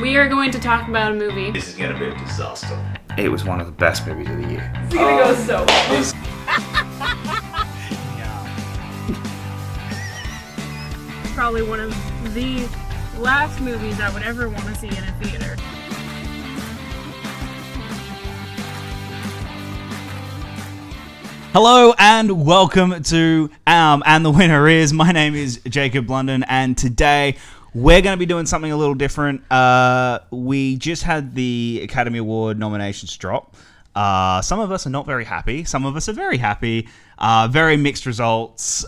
We are going to talk about a movie. This is going to be a disaster. It was one of the best movies of the year. It's gonna go so well. Probably one of the last movies I would ever want to see in a theater. Hello and welcome to And the Winner Is. My name is Jacob London, and today we're going to be doing something a little different. We just had the Academy Award nominations drop. Some of us are not very happy. Some of us are very happy. Very mixed results.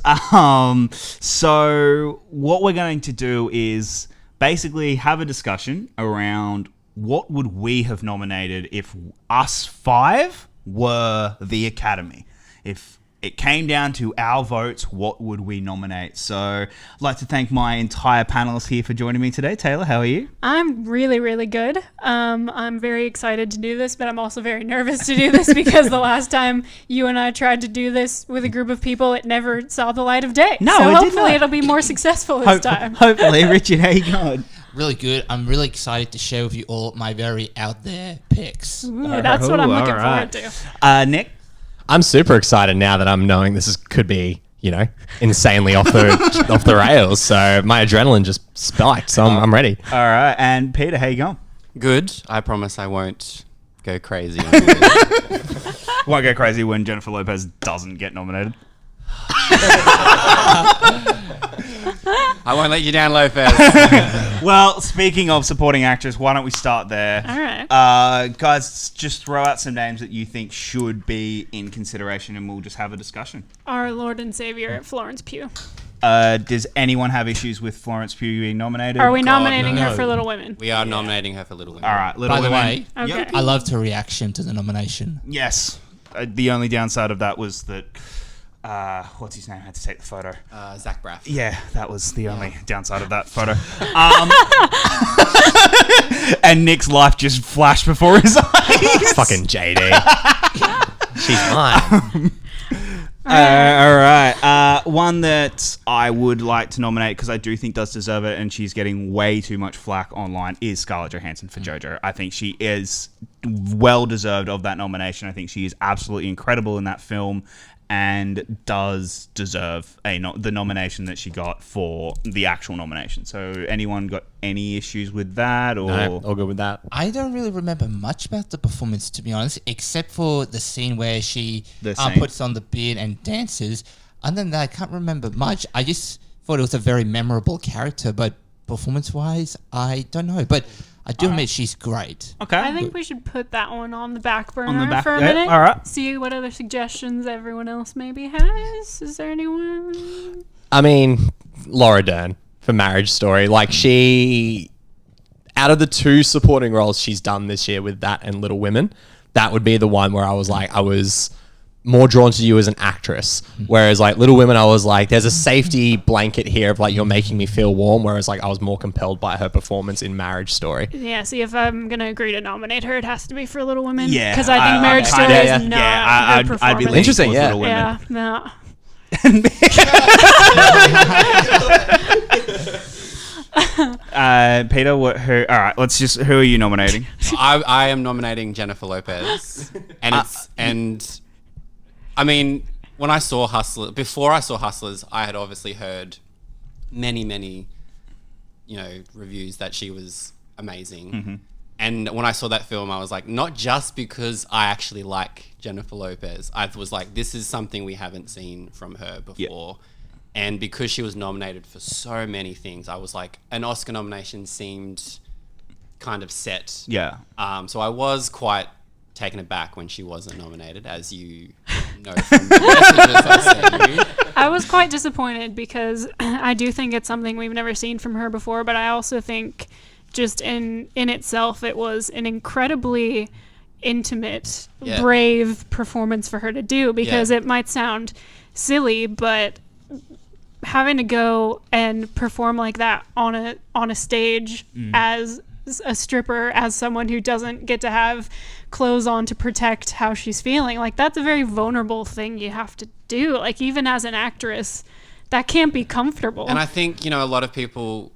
So what we're going to do is basically have a discussion around what would we have nominated if us five were the Academy. If it came down to our votes, what would we nominate? So I'd like to thank my entire panelists here for joining me today. Taylor, how are you? I'm really, really good. I'm very excited to do this, but I'm also very nervous to do this because the last time you and I tried to do this with a group of people, it never saw the light of day. No, so it did hopefully not. it'll be more successful this time. Hopefully. Richard, how you going? Really good. I'm really excited to share with you all my very out there picks. Ooh, that's what I'm Ooh, looking all right. forward to. Nick? I'm super excited now that I'm knowing this could be, insanely off the rails. So my adrenaline just spiked. So I'm ready. All right. And Peter, how you going? Good. I promise I won't go crazy. Won't go crazy when Jennifer Lopez doesn't get nominated. I won't let you down, Lopez. Well, speaking of supporting actress, why don't we start there? All right. Guys, just throw out some names that you think should be in consideration and we'll just have a discussion. Our Lord and Savior, Florence Pugh. Does anyone have issues with Florence Pugh being nominated? Are we nominating no. her for Little Women? We are nominating her for Little Women. All right. Little By the Women. way, Okay. Yep. I loved her reaction to the nomination. Yes. The only downside of that was that, what's his name? had to take the photo. Zach Braff. Yeah, that was the only downside of that photo. And Nick's life just flashed before his eyes. Fucking JD. She's mine. All right. One that I would like to nominate because I do think does deserve it, and she's getting way too much flack online, is Scarlett Johansson for JoJo. I think she is well deserved of that nomination. I think she is absolutely incredible in that film and does deserve the nomination that she got for the actual nomination. So anyone got any issues with that? Or No, all good with that. I don't really remember much about the performance, to be honest, except for the scene where she puts on the beard and dances. Other than that, I can't remember much. I just thought it was a very memorable character, but performance-wise, I don't know. But I do admit she's great. Okay. I think we should put that one on the back burner On the back- for a yeah, minute. all right. See what other suggestions everyone else maybe has. Is there anyone? I mean, Laura Dern for Marriage Story. She, out of the two supporting roles she's done this year with that and Little Women, that would be the one where I was more drawn to you as an actress. Whereas Little Women, I was like, there's a safety blanket here of you're making me feel warm. Whereas I was more compelled by her performance in Marriage Story. Yeah, see, if I'm going to agree to nominate her, it has to be for Little Women. Yeah, Because I think Marriage Story kinda- is yeah, not yeah, her I'd be performance. leaning Interesting, towards yeah. Little Women. Yeah, no. Peter, all right, who are you nominating? I am nominating Jennifer Lopez. And I mean, when I saw before I saw Hustlers, I had obviously heard many, reviews that she was amazing. Mm-hmm. And when I saw that film, I was like, not just because I actually like Jennifer Lopez, I was like, this is something we haven't seen from her before. And because she was nominated for so many things, I was like, an Oscar nomination seemed kind of set. Yeah. So I was quite taken aback when she wasn't nominated, as you know from the messages I sent you. I was quite disappointed because I do think it's something we've never seen from her before, but I also think just in itself, it was an incredibly intimate, brave performance for her to do because it might sound silly, but having to go and perform like that on a stage as a stripper, as someone who doesn't get to have clothes on to protect how she's feeling, that's a very vulnerable thing you have to do. Even as an actress, that can't be comfortable. And I think, a lot of people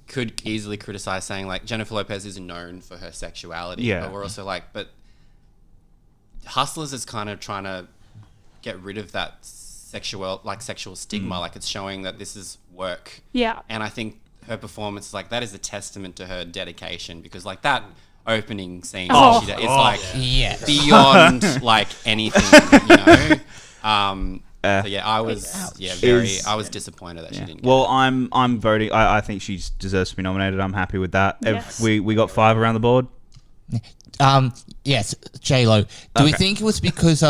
could easily criticize saying like Jennifer Lopez is known for her sexuality, Yeah. but we're also like, but Hustlers is kind of trying to get rid of that sexual stigma. Like it's showing that this is work. Yeah. And I think her performance is like, that is a testament to her dedication, because like that opening scene Oh. is like Yes. beyond like anything, you know. So yeah, I was I was disappointed that she didn't get Well, it. I'm voting. I think she deserves to be nominated. I'm happy with that. Yes. We got 5 around the board. Yes, J-Lo. Do we Okay. think it was because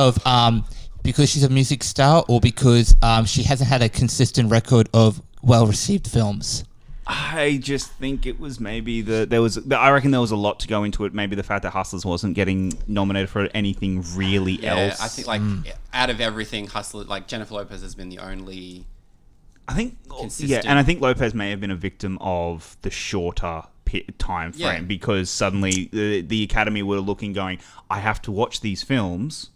she's a music star, or because she hasn't had a consistent record of well-received films? I just think it was maybe I reckon there was a lot to go into it. Maybe the fact that Hustlers wasn't getting nominated for anything really else. I think like out of everything, Hustler, like Jennifer Lopez has been the only. I think consistent. and I think Lopez may have been a victim of the shorter time frame, Yeah. because suddenly the Academy were looking, going, I have to watch these films.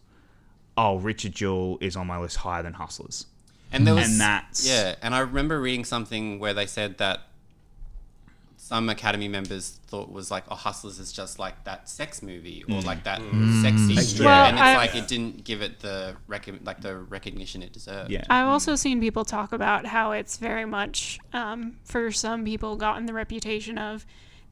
Oh, Richard Jewell is on my list higher than Hustlers. And there was, And that's- and I remember reading something where they said that some Academy members thought was like, oh, Hustlers is just like that sex movie or like that sexy, Well, and it's I- like it didn't give it the recognition it deserved. Yeah. I've also seen people talk about how it's very much, for some people, gotten the reputation of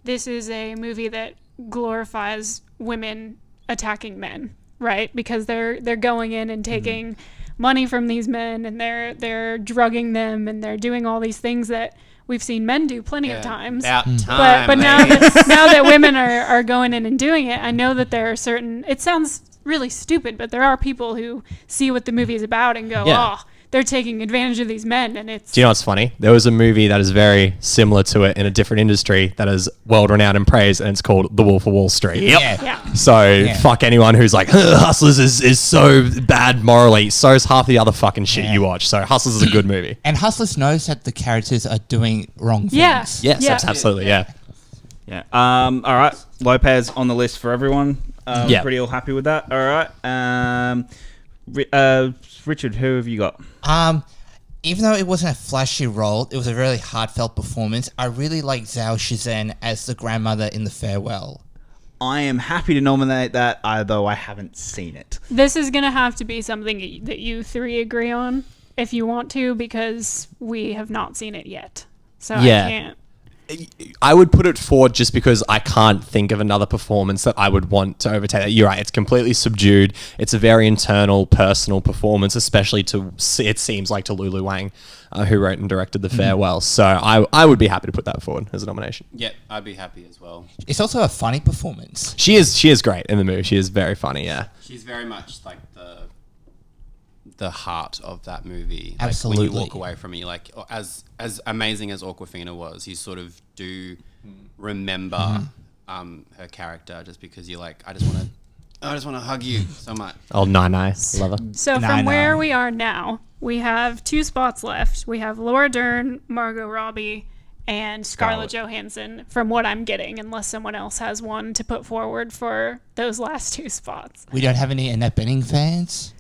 this is a movie that glorifies women attacking men, right? Because they're going in and taking money from these men, and they're drugging them, and they're doing all these things that we've seen men do plenty of times. About time. But now mate. that women are going in and doing it, I know that there are certain. It sounds really stupid, but there are people who see what the movie is about and go, Yeah. "Oh, they're taking advantage of these men," and it's. Do you know what's funny? There was a movie that is very similar to it in a different industry that is world renowned and praised, and it's called The Wolf of Wall Street. Yeah. Yeah. So fuck anyone who's like, Hustlers is so bad morally. So is half the other fucking shit you watch. So Hustlers is a good movie. And Hustlers knows that the characters are doing wrong things. Yeah. Yes, Yeah. absolutely. Yeah. Yeah. All right. Lopez on the list for everyone. Yeah. Pretty all happy with that. All right. Richard, who have you got? Even though it wasn't a flashy role, it was a really heartfelt performance. I really like Zhao Shizhen as the grandmother in The Farewell. I am happy to nominate that, although I haven't seen it. This is gonna have to be something that you three agree on if you want to, because we have not seen it yet. So Yeah. I can't. I would put it forward just because I can't think of another performance that I would want to overtake that. You're right. It's completely subdued. It's a very internal, personal performance, especially it seems like to Lulu Wang, who wrote and directed The Farewell. So I would be happy to put that forward as a nomination. Yeah, I'd be happy as well. It's also a funny performance. She is great in the movie. She is very funny. Yeah. She's very much like the heart of that movie. Like, Absolutely. when you walk away from it, you're like, as amazing as Awkwafina was, you sort of do remember her character, just because you're like, I just want to hug you so much. Oh, Nai. Love her. So Nah, from nah. where we are now, we have 2 spots left. We have Laura Dern, Margot Robbie, and Scarlett Johansson, from what I'm getting, unless someone else has one to put forward for those last 2 spots. We don't have any Annette Bening fans.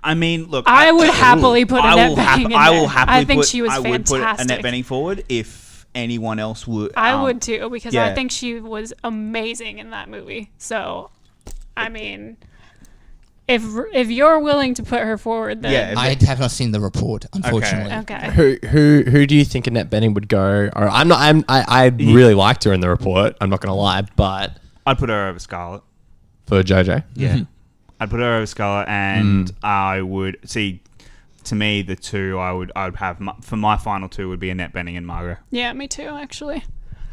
I mean, look, I would happily put Annette Bening in I will there. happily I think put, she was I would put fantastic. Annette Bening forward if anyone else would. I would too, because yeah. I think she was amazing in that movie. So, I mean, if you're willing to put her forward, then Yeah, I have not seen The Report, unfortunately. okay. Who do you think Annette Bening would go? Or I really liked her in The Report. I'm not gonna lie, but I'd put her over Scarlett. for JoJo, Yeah. I'd put her over Scarlett, and I would see. To me, the two I would have for my final 2 would be Annette Bening and Margot. Yeah, me too, actually.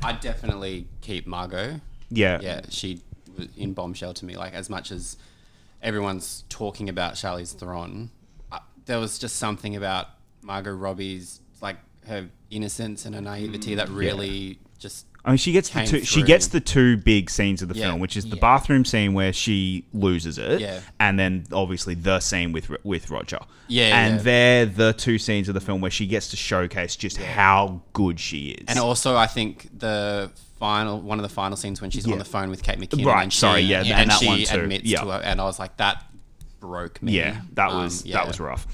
I'd definitely keep Margot. Yeah. Yeah, she was in Bombshell to me. Like, as much as everyone's talking about Charlize Theron, there was just something about Margot Robbie's, like, her innocence and her naivety that really just. I mean, she gets came she through. gets the 2 big scenes of the Yeah. film, which is the bathroom scene where she loses it, Yeah. and then obviously the scene with Roger. Yeah, and yeah. they're the 2 scenes of the film where she gets to showcase just how good she is. And also, I think one of the final scenes when she's on the phone with Kate McKinnon. Right, and she, sorry, yeah, and and that she one too. admits Yeah. to her, and I was like, that broke me. yeah, that was rough.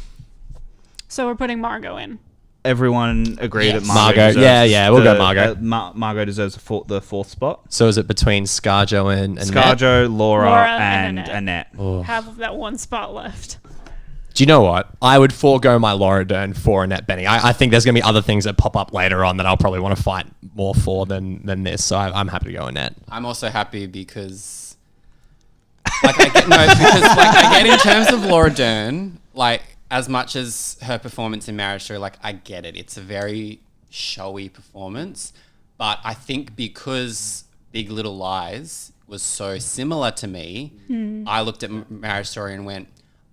So we're putting Margot in. everyone agree that Margot. deserves Yeah, we'll go Margot. Margot deserves the fourth spot. So is it between ScarJo and ScarJo, Laura, and and Annette. Have that one spot left. Do you know what? I would forego my Laura Dern for Annette Bening. I think there's going to be other things that pop up later on that I'll probably want to fight more for than this. So I'm happy to go Annette. I'm also happy because, I get in terms of Laura Dern, like, as much as her performance in Marriage Story, like, I get it. It's a very showy performance. But I think because Big Little Lies was so similar to me, I looked at Marriage Story and went,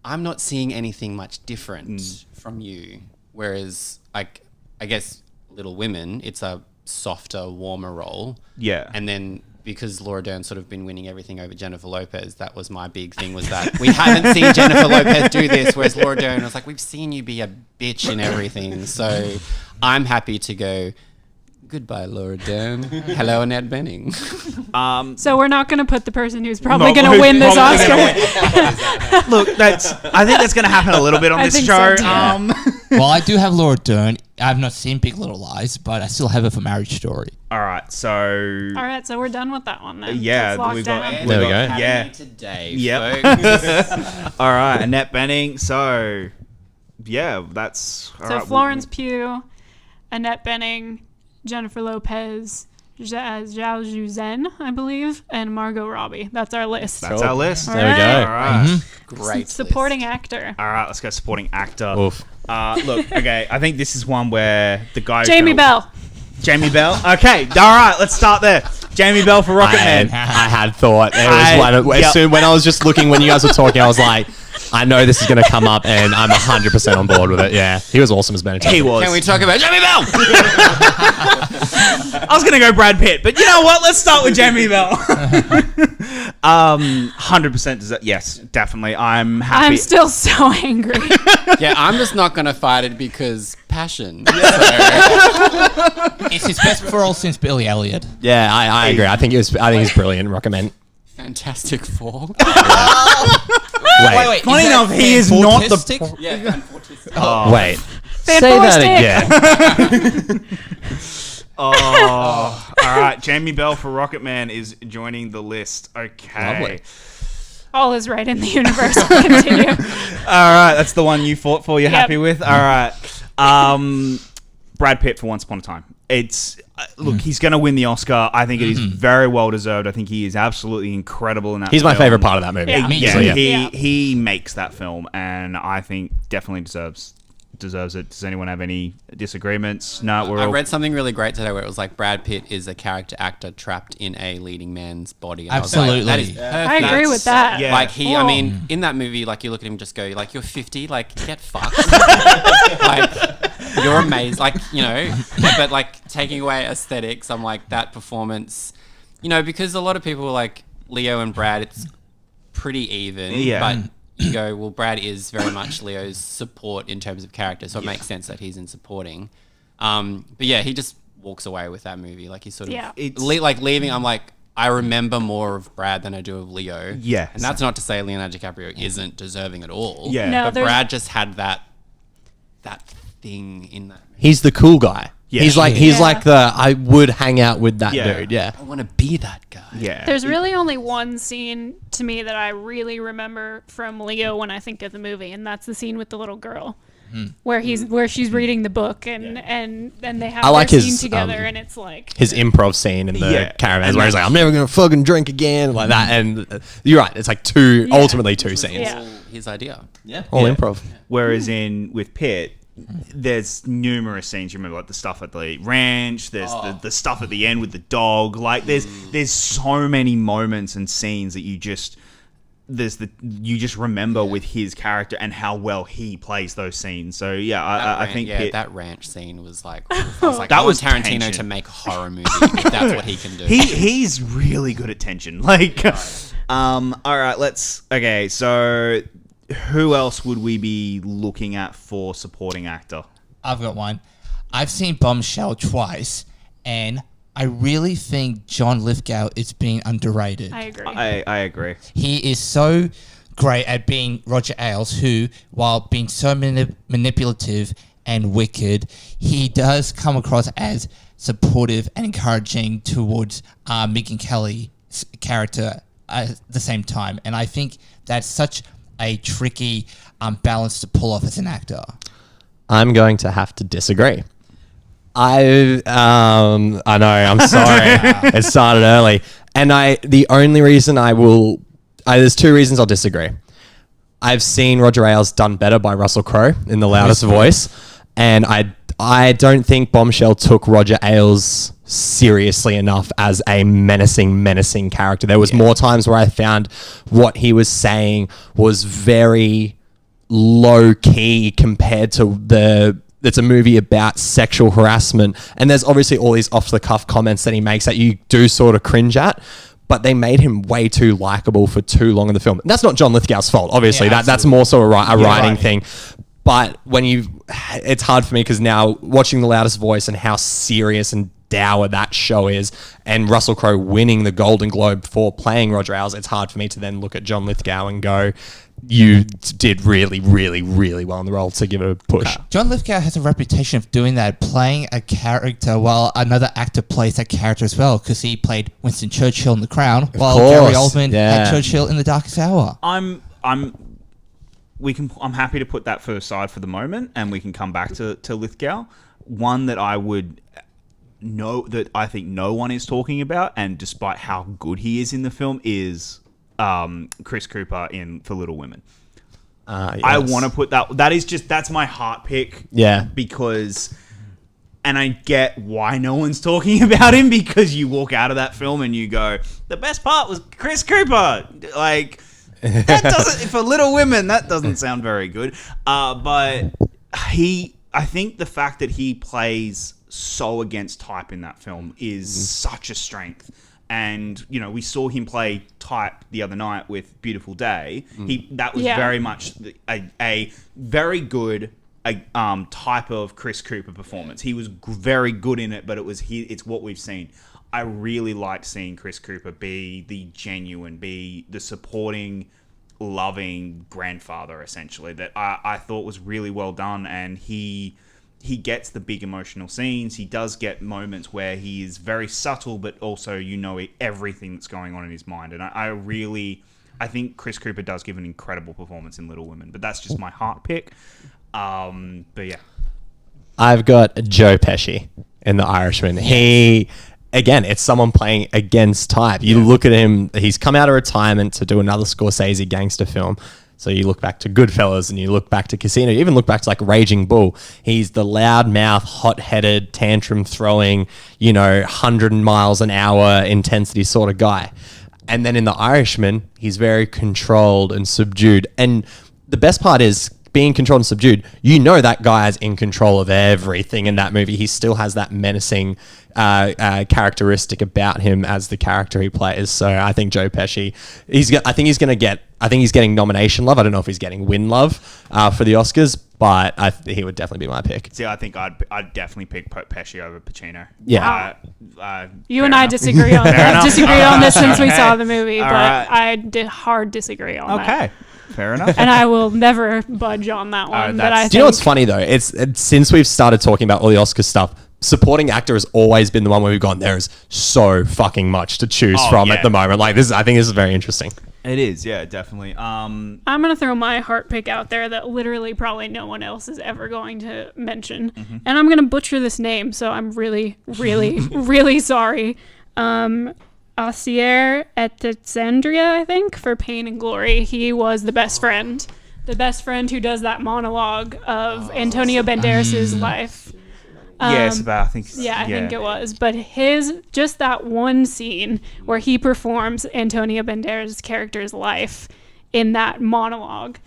I'm not seeing anything much different from you. Whereas, like, I guess Little Women, it's a softer, warmer role. Yeah. And then because Laura Dern's sort of been winning everything over Jennifer Lopez, that was my big thing, was that we haven't seen Jennifer Lopez do this, whereas Laura Dern was like, we've seen you be a bitch in everything. So I'm happy to go, goodbye, Laura Dern. Hello, Annette Bening. So we're not going to put the person who's probably going to win this Oscar. Look, I think that's going to happen a little bit on I this think show. so too. Well, I do have Laura Dern. I've not seen Big Little Lies, but I still have her for Marriage Story. All right, so All right, so we're done with that one then. Yeah, It's locked we've got- down. There we go. Academy Yeah. Today, Yep. folks. all right, Annette Bening. So yeah, that's all So right, Florence Pugh, Annette Bening, Jennifer Lopez, Zhao Zhen, I believe, and Margot Robbie. That's our list. That's our list. There we go. All right. Great. Supporting actor. All right, let's go supporting actor. Oof. Look, okay, I think this is one where the guy. Jamie Bell. Jamie Bell. Okay, all right, let's start there. Jamie Bell for Rocket Man. I had thought. It was Yep. when I was just looking, when you guys were talking, I was like, I know this is going to come up, and I'm 100% on board with it. Yeah, he was awesome as Benedict. He was. Can we talk about Jamie Bell? I was gonna go Brad Pitt, but you know what? Let's start with Jamie Bell. 100% yes, definitely. I'm happy. I'm still so angry. Yeah, I'm just not going to fight it because passion. So, It's his best role since Billy Elliot. Yeah, I agree. I think he's brilliant. Recommend. Fantastic Four. Wait. Funny enough, he is not the. Autistic? Yeah, Wait. Say Fantastic. that again. Oh, all right. Jamie Bell for Rocket Man is joining the list. Okay. Lovely. All is right in the universe. We'll continue. All right, that's the one you fought for. You're Yep. happy with. All right. Brad Pitt for Once Upon a Time. It's look, he's going to win the Oscar. I think it is very well deserved. I think he is absolutely incredible in that. He's my film. favorite part of that movie. Yeah. Me Yeah, too. Yeah. he makes that film, and I think definitely deserves it. Does anyone have any disagreements? No, we're I all. read something really great today where it was like Brad Pitt is a character actor trapped in a leading man's body. And I was like, Absolutely. that is perfect. I agree with that. Yeah. Like I Whoa. mean, in that movie, like you look at him, and just go, like you're 50, like get fucked. Like you're amazing, like but like taking away aesthetics, I'm like that performance, because a lot of people were like Leo and Brad, it's pretty even. Yeah. But you go, well, Brad is very much Leo's support in terms of character, so it makes sense that he's in supporting. But yeah, he just walks away with that movie, like he's sort of Yeah. leaving. I'm like, I remember more of Brad than I do of Leo. Yeah. And that's not to say Leonardo DiCaprio isn't deserving at all. Yeah. No, But there's- Brad just had that thing in that movie. He's the cool guy. Yeah. He's like I would hang out with that Yeah. dude. Yeah. I want to be that guy. Yeah. There's really only one scene to me that I really remember from Leo when I think of the movie, and that's the scene with the little girl, where she's reading the book and they have I like their his, scene together, and it's like His improv scene in the Yeah. caravans where he's like, I'm never going to fucking drink again, like that. And you're right. It's like ultimately two scenes. Yeah. His idea. All Yeah. improv. Whereas with Pitt, there's numerous scenes. You remember, like the stuff at the ranch. There's the stuff at the end with the dog. Like there's so many moments and scenes that you just remember with his character and how well he plays those scenes. So yeah, I think Pitt, that ranch scene was like, I was like, That I was want Tarantino tension. to make a horror movie if that's what he can do. he's really good at tension. Like, all right, okay. So who else would we be looking at for supporting actor? I've got one. I've seen Bombshell twice, and I really think John Lithgow is being underrated. I agree. I agree. He is so great at being Roger Ailes, who, while being so manipulative and Wicked, he does come across as supportive and encouraging towards Megyn Kelly's character at the same time. And I think that's such a tricky balance to pull off as an actor. I'm going to have to disagree. I know, I'm sorry. It started early. And the only reason there's two reasons I'll disagree. I've seen Roger Ailes done better by Russell Crowe in The Loudest Voice. And I don't think Bombshell took Roger Ailes seriously enough as a menacing character. There was more times where I found what he was saying was very low key compared to it's a movie about sexual harassment, and there's obviously all these off the cuff comments that he makes that you do sort of cringe at, but they made him way too likable for too long in the film. And that's not John Lithgow's fault, obviously. That's more so a writing thing. But it's hard for me because now watching The Loudest Voice and how serious and dour that show is, and Russell Crowe winning the Golden Globe for playing Roger Ailes, it's hard for me to then look at John Lithgow and go, you did really, really, really well in the role to give it a push. John Lithgow has a reputation of doing that, playing a character while another actor plays that character as well, because he played Winston Churchill in The Crown, while Gary Oldman had Churchill in The Darkest Hour. I'm happy to put that aside for the moment, and we can come back to Lithgow. One that I would know that I think no one is talking about, and despite how good he is in the film, is Chris Cooper in For Little Women. Yes. I want to put that's my heart pick. Yeah. Because, and I get why no one's talking about him, because you walk out of that film and you go, the best part was Chris Cooper. Like, that doesn't, for Little Women, that doesn't sound very good. But I think the fact that he plays so against type in that film is such a strength. And, we saw him play type the other night with Beautiful Day. That was very much a very good type of Chris Cooper performance. He was very good in it, but it's what we've seen. I really liked seeing Chris Cooper be the genuine, be the supporting, loving grandfather, essentially, that I thought was really well done. And he gets the big emotional scenes. He does get moments where he is very subtle, but also everything that's going on in his mind. And I think Chris Cooper does give an incredible performance in Little Women, but that's just my heart pick. But yeah. I've got Joe Pesci in The Irishman. Again, it's someone playing against type. You look at him, he's come out of retirement to do another Scorsese gangster film. So you look back to Goodfellas and you look back to Casino, you even look back to like Raging Bull. He's the loudmouth, hot-headed, tantrum-throwing, 100 miles an hour intensity sort of guy. And then in The Irishman, he's very controlled and subdued. And the best part is, being controlled and subdued, that guy is in control of everything in that movie. He still has that menacing characteristic about him as the character he plays. So I think Joe Pesci, I think he's getting nomination love. I don't know if he's getting win love for the Oscars, but he would definitely be my pick. See, I think I'd definitely pick Pesci over Pacino. Yeah. You and I disagree on that. I've disagreed on this since we saw the movie, but I did hard disagree on that. Okay. Fair enough. And I will never budge on that one. Do you know what's funny though? It's since we've started talking about all the Oscar stuff, supporting actor has always been the one where we've gone, there is so fucking much to choose from at the moment. Like this, I think this is very interesting. It is, yeah, definitely. I'm gonna throw my heart pick out there that literally probably no one else is ever going to mention, and I'm gonna butcher this name, so I'm really, really, really sorry. Asier Etexandria, I think, for Pain and Glory. He was the best friend who does that monologue of Antonio Banderas' life. Yes, but I think... I think it was. But just that one scene where he performs Antonio Banderas' character's life in that monologue,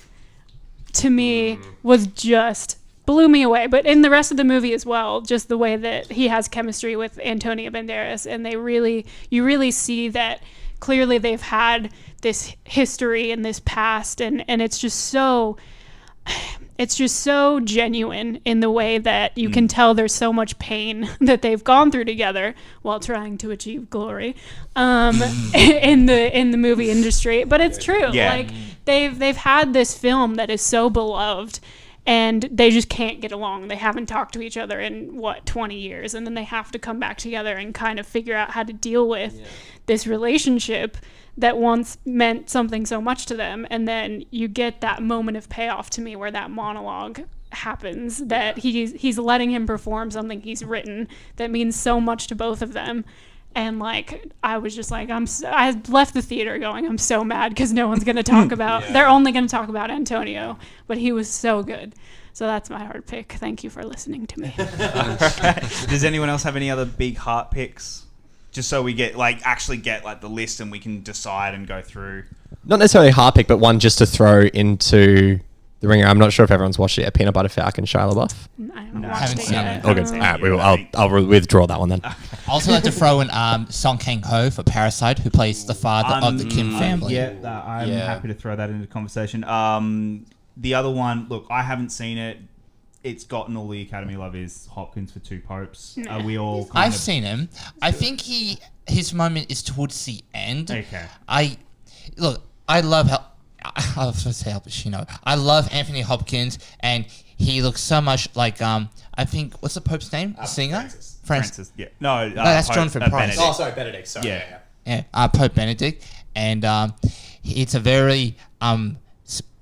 to me, was just... blew me away. But in the rest of the movie as well, just the way that he has chemistry with Antonio Banderas, and you really see that clearly they've had this history and this past, and it's just so genuine in the way that you can tell there's so much pain that they've gone through together while trying to achieve glory in the movie industry. But it's true. Like they've had this film that is so beloved, and they just can't get along. They haven't talked to each other in 20 years, and then they have to come back together and kind of figure out how to deal with this relationship that once meant something so much to them. And then you get that moment of payoff to me where that monologue happens, that he's letting him perform something he's written that means so much to both of them. And like, I was just like, I left the theater going, I'm so mad because no one's going to talk about, they're only going to talk about Antonio, but he was so good. So that's my hard pick. Thank you for listening to me. Does anyone else have any other big heart picks? Just so we get actually get the list and we can decide and go through. Not necessarily a hard pick, but one just to throw into the ringer. I'm not sure if everyone's watched it yet. Peanut Butter Falcon, Shia LaBeouf. I haven't haven't watched it seen yet. it. All good. All right, I'll withdraw that one then. I also like to throw in Song Kang-ho for Parasite, who plays the father of the Kim family. I'm happy to throw that into the conversation. The other one, look, I haven't seen it. It's gotten all the Academy love is Hopkins for Two Popes. Are we all? I've seen him. I think his moment is towards the end. Okay. I love how. I was supposed to say Al Pacino. I love Anthony Hopkins, and he looks so much like I think what's the Pope's name? The singer? Francis. Yeah. No, that's John Price. Benedict. Oh, sorry, Benedict. Sorry. Yeah, Pope Benedict, and it's a very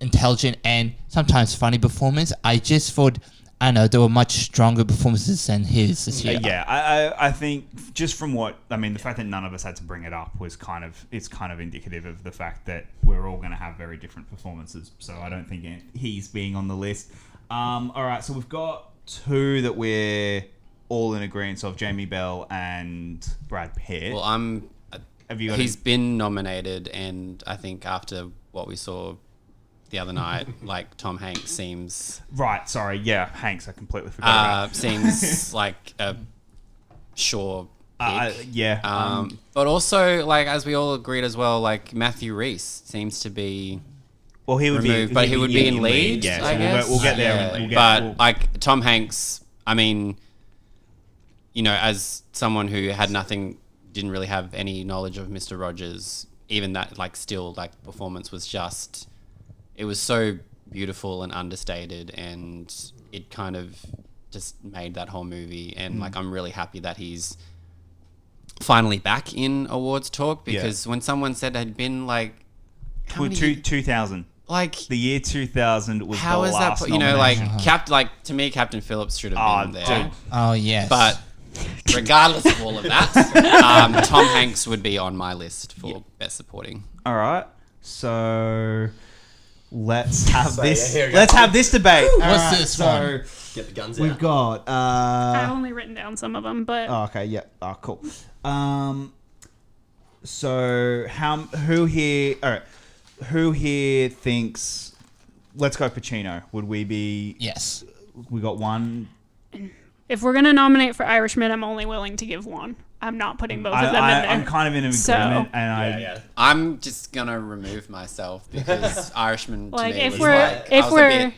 intelligent and sometimes funny performance. I just thought, I know, there were much stronger performances than his this year. I think just from the fact that none of us had to bring it up was kind of indicative of the fact that we're all going to have very different performances. So I don't think he's being on the list. All right, so we've got two that we're all in agreement of: Jamie Bell and Brad Pitt. Well, he's got been nominated, and I think after what we saw the other night, Tom Hanks seems... Right, sorry. Yeah, Hanks, I completely forgot about. Seems like a sure pick. Yeah. But also, as we all agreed as well, Matthew Rhys seems to be... Well, he would removed, be... But he would be in lead, yeah, I guess. We'll get there. Yeah. Tom Hanks, as someone who had didn't really have any knowledge of Mr. Rogers, even that, still, performance was just... It was so beautiful and understated, and it kind of just made that whole movie. And I'm really happy that he's finally back in awards talk, because when someone said had been 2000, the year 2000 was how the is last that? nomination. To me, Captain Phillips should have been there. Dude. Oh yes, But regardless of all of that, Tom Hanks would be on my list for best supporting. All right, so. Let's have this. Let's have this debate. What's this one? Get the guns We've got. I've only written down some of them, but Oh, okay. Yeah. Oh, cool. So who here? All right. Who here thinks? Let's go Pacino. Would we be? Yes. We got one. if we're gonna nominate for Irishman, I'm only willing to give one. I'm not putting both of them in there. I'm kind of in agreement, and I'm just gonna remove myself because Irishman to like me if was we're like, if I was a we're bit-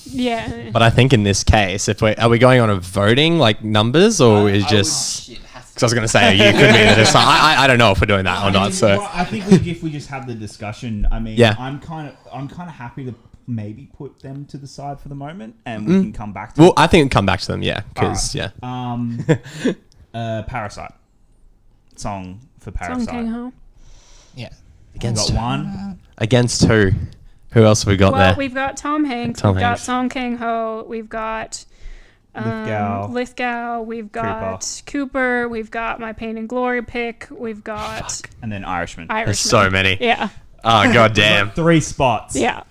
yeah. But I think in this case, if are we going on a voting like numbers, or is just? Because I was going to say you could be the I don't know if we're doing that or not. So I think if we just have the discussion, I mean, Yeah. I'm kind of happy to maybe put them to the side for the moment, and we can come back to. well, I think come back to them, yeah, because Alright. Parasite song for Parasite. Song Kang-ho. Yeah. We got one. against who? Who else have we got Well, there? we've got Tom Hanks. Tom we've got Hanks. Song Kang-ho. We've got Lithgow. We've got Cooper. We've got my Pain and Glory pick. We've got And then Irishman. There's so many. Yeah. Oh god damn. 3 spots. Yeah.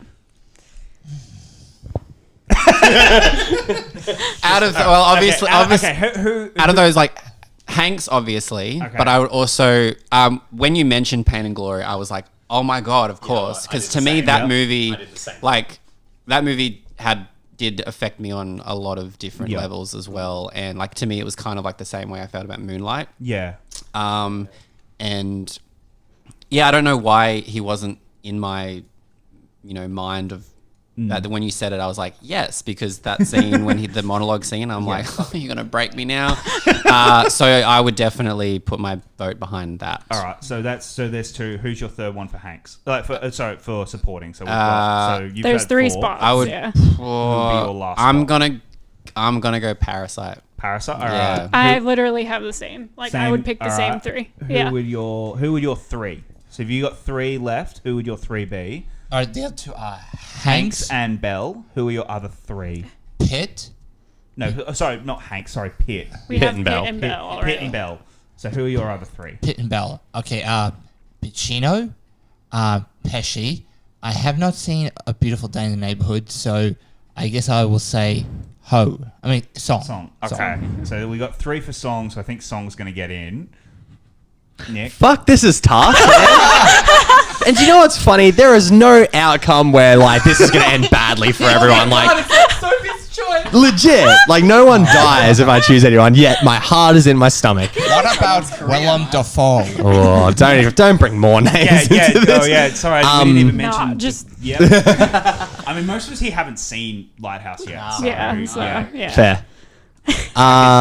out of well, obviously, Okay, who out of those like Hanks, obviously, Okay. but I would also when you mentioned Pain and Glory, I was like, oh my god, of course, because to me that movie, like that movie did affect me on a lot of different levels as well, and like to me it was kind of like the same way I felt about Moonlight. Yeah. And yeah, I don't know why he wasn't in my, mind of That when you said it, I was like, yes, because that scene when the monologue scene, I'm like, oh, you're gonna break me now. So I would definitely put my vote behind that. All right, so there's two. Who's your third one for Hanks? For supporting. So we've got, you've There's had 3 4. spots. I would. Yeah. Who would be your last spot? I'm gonna go Parasite. Parasite. All Yeah. right. I literally have the same. Like I would pick the same 3. Who would your 3? So if you got 3 left, who would your 3 be? All right, the other 2 are Hanks and Belle. Who are your other 3? Pitt. No, sorry, not Hanks. Sorry, Pitt. We Pitt have and Pitt Bell. and Bell already. Pitt and Belle. So who are your other 3? Pitt and Bell. Okay, Pacino, Pesci. I have not seen A Beautiful Day in the Neighborhood, so I guess I will say Song. Song. Okay. So we got 3 for Song. So I think Song's going to get in. Nick. Fuck, this is tough. And do you know what's funny? There is no outcome where like this is going to end badly for everyone. Like legit, like no one dies if I choose anyone. Yet my heart is in my stomach. What about Willem Dafoe? Oh, don't bring more names. Yeah. into this. Sorry, we didn't even mention. No, just Yeah. I mean, most of us here haven't seen Lighthouse yet. So, yeah. Fair.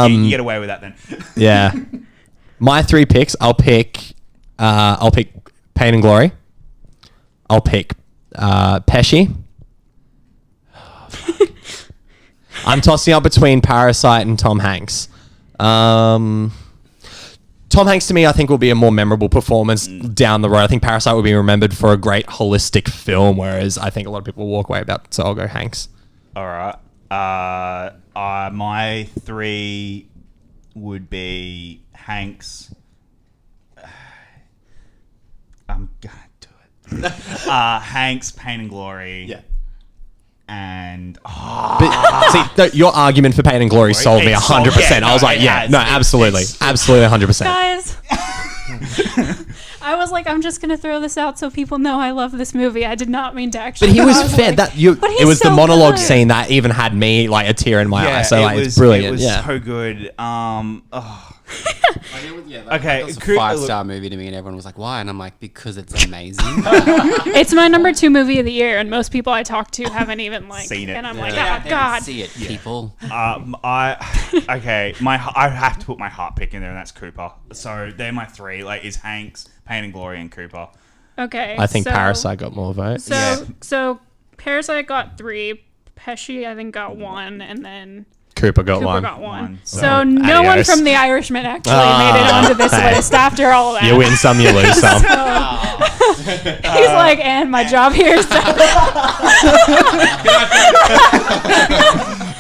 You get away with that then. Yeah. My 3 picks. I'll pick Pain and Glory. I'll pick Pesci. I'm tossing up between Parasite and Tom Hanks. Tom Hanks to me, I think, will be a more memorable performance down the road. I think Parasite will be remembered for a great holistic film, whereas I think a lot of people will walk away about. So I'll go Hanks. All right. My 3 would be Hanks. I'm gonna do it. Hanks, Pain and Glory. Yeah. And But see, your argument for Pain and Glory sold me 100%. I was like, absolutely, 100%. Guys. I was like, I'm just gonna throw this out so people know I love this movie. I did not mean to actually. But he was fair. like, It was the monologue scene that even had me like a tear in my eye. So like, it's brilliant. It was yeah. so good. Okay, Okay, it was a 5-star movie to me, and everyone was like, "Why?" And I'm like, "Because it's amazing." It's my number 2 movie of the year, and most people I talk to haven't even like Seen it. And I'm like, Get out oh there and god. see it, people. I have to put my heart pick in there, and that's Cooper. So they're my 3. Like, is Hanks, Pain and Glory, and Cooper. Okay. I think so, Parasite got more votes. So Parasite got 3. Pesci I think got 1, and then Cooper got Cooper one. got 1. So, So no one adios. from The Irishman actually made it onto this hey. list after all that. You win some, you lose some. He's like, and my job here is done.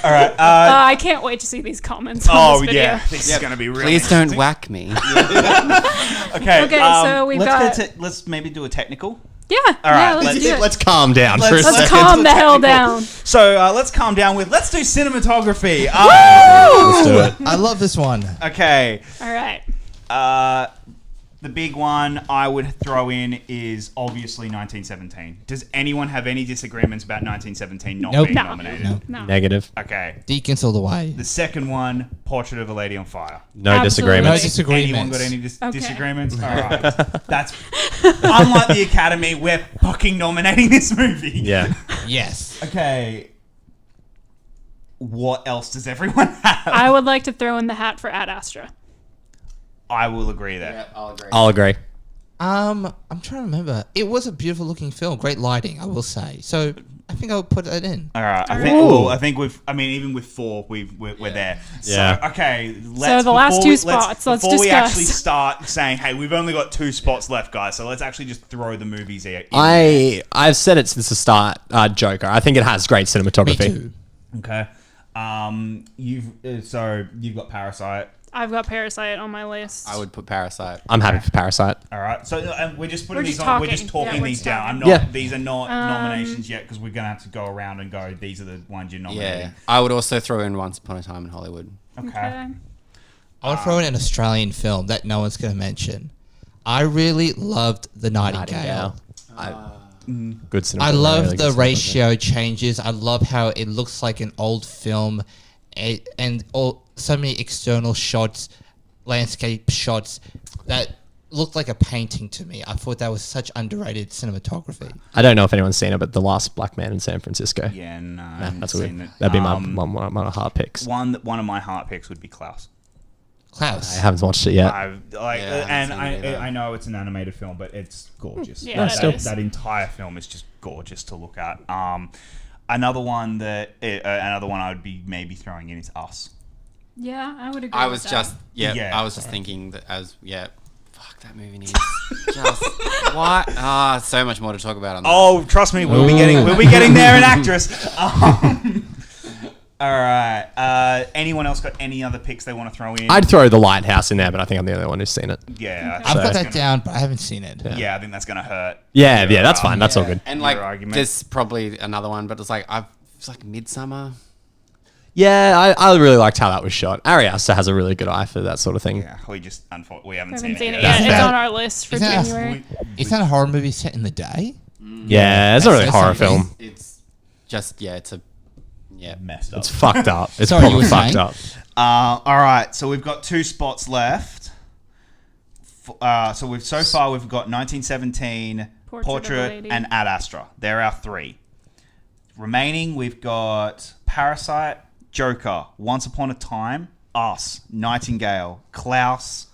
All right. I can't wait to see these comments on this video. This is gonna be really. Please don't whack me. Okay. Okay, so we've let's maybe do a technical. Yeah. All right, let's do it. Let's calm down for a Let's second. Let's calm the hell technical. down. So let's calm down with let's do cinematography. Let's do it. I love this one. Okay. All right. The big one I would throw in is obviously 1917. Does anyone have any disagreements about 1917 not Nope. being No. nominated? No. Negative. Okay. Deacons all the way. The second one, Portrait of a Lady on Fire. No Absolutely. disagreements. No disagreements. Anyone got any Okay. disagreements? All right. That's unlike the Academy. We're fucking nominating this movie. Yeah. Yes. Okay. What else does everyone have? I would like to throw in the hat for Ad Astra. I will agree there. I'll agree. I'll agree. I'm trying to remember. It was a beautiful looking film, great lighting, I will say. So I think I'll put that in. All right. I think even with 4, we're there. Yeah. So, okay. So the last 2 spots, let's before we discuss. actually start saying, hey, we've only got 2 spots left, guys. So let's actually just throw the movies in. I've said it since the start. Joker. I think it has great Me cinematography. too. Okay. You've got Parasite. I've got Parasite on my list. I would put Parasite. I'm happy for Parasite. All right. So we're just putting We're these just on. We're talking. just talking Yeah, we're these just down. talking. Yeah. These are not nominations yet because we're gonna have to go around and go. These are the ones you're nominating. Yeah. I would also throw in Once Upon a Time in Hollywood. Okay. I would throw in an Australian film that no one's going to mention. I really loved The Nightingale. Good cinema. I love really the good ratio changes. I love how it looks like an old film, and so many external shots, landscape shots that looked like a painting to me. I thought that was such underrated cinematography. I don't know if anyone's seen it, but The Last Black Man in San Francisco. Yeah, no, I Nah, haven't that's seen weird. it. That'd be my heart picks. One of my heart picks would be Klaus. Klaus. I haven't watched it yet. I haven't seen it either. I know it's an animated film, but it's gorgeous. Yeah, Like, it is. that entire film is just gorgeous to look at. Another one I would be maybe throwing in is Us. Yeah, I would agree. I with was that. just Yeah. I was just thinking that fuck, that movie needs just what so much more to talk about on that. Oh, trust me, we'll be getting there in actress. All right. Anyone else got any other picks they want to throw in? I'd throw The Lighthouse in there, but I think I'm the only one who's seen it. Yeah, I've got that's that gonna- down, but I haven't seen it. Yeah, I think that's gonna hurt. Yeah, that's fine. That's all good. And Your like argument. there's probably another one, but it's like Midsummer. Yeah, I really liked how that was shot. Ari Aster has a really good eye for that sort of thing. Yeah, we haven't I seen haven't seen it it yet. yet. It's fair. on our list for Isn't that- January. Is that a horror movie set in the day? Yeah, it's not really a That's horror something. film. It's just it's a Messed up. It's fucked up. It's Sorry, you probably were fucked saying? up. All right, so we've got 2 spots left. So far we've got 1917, Portrait of a Portrait, Lady. and Ad Astra. They're our 3. Remaining, we've got Parasite, Joker, Once Upon a Time, Us, Nightingale, Klaus,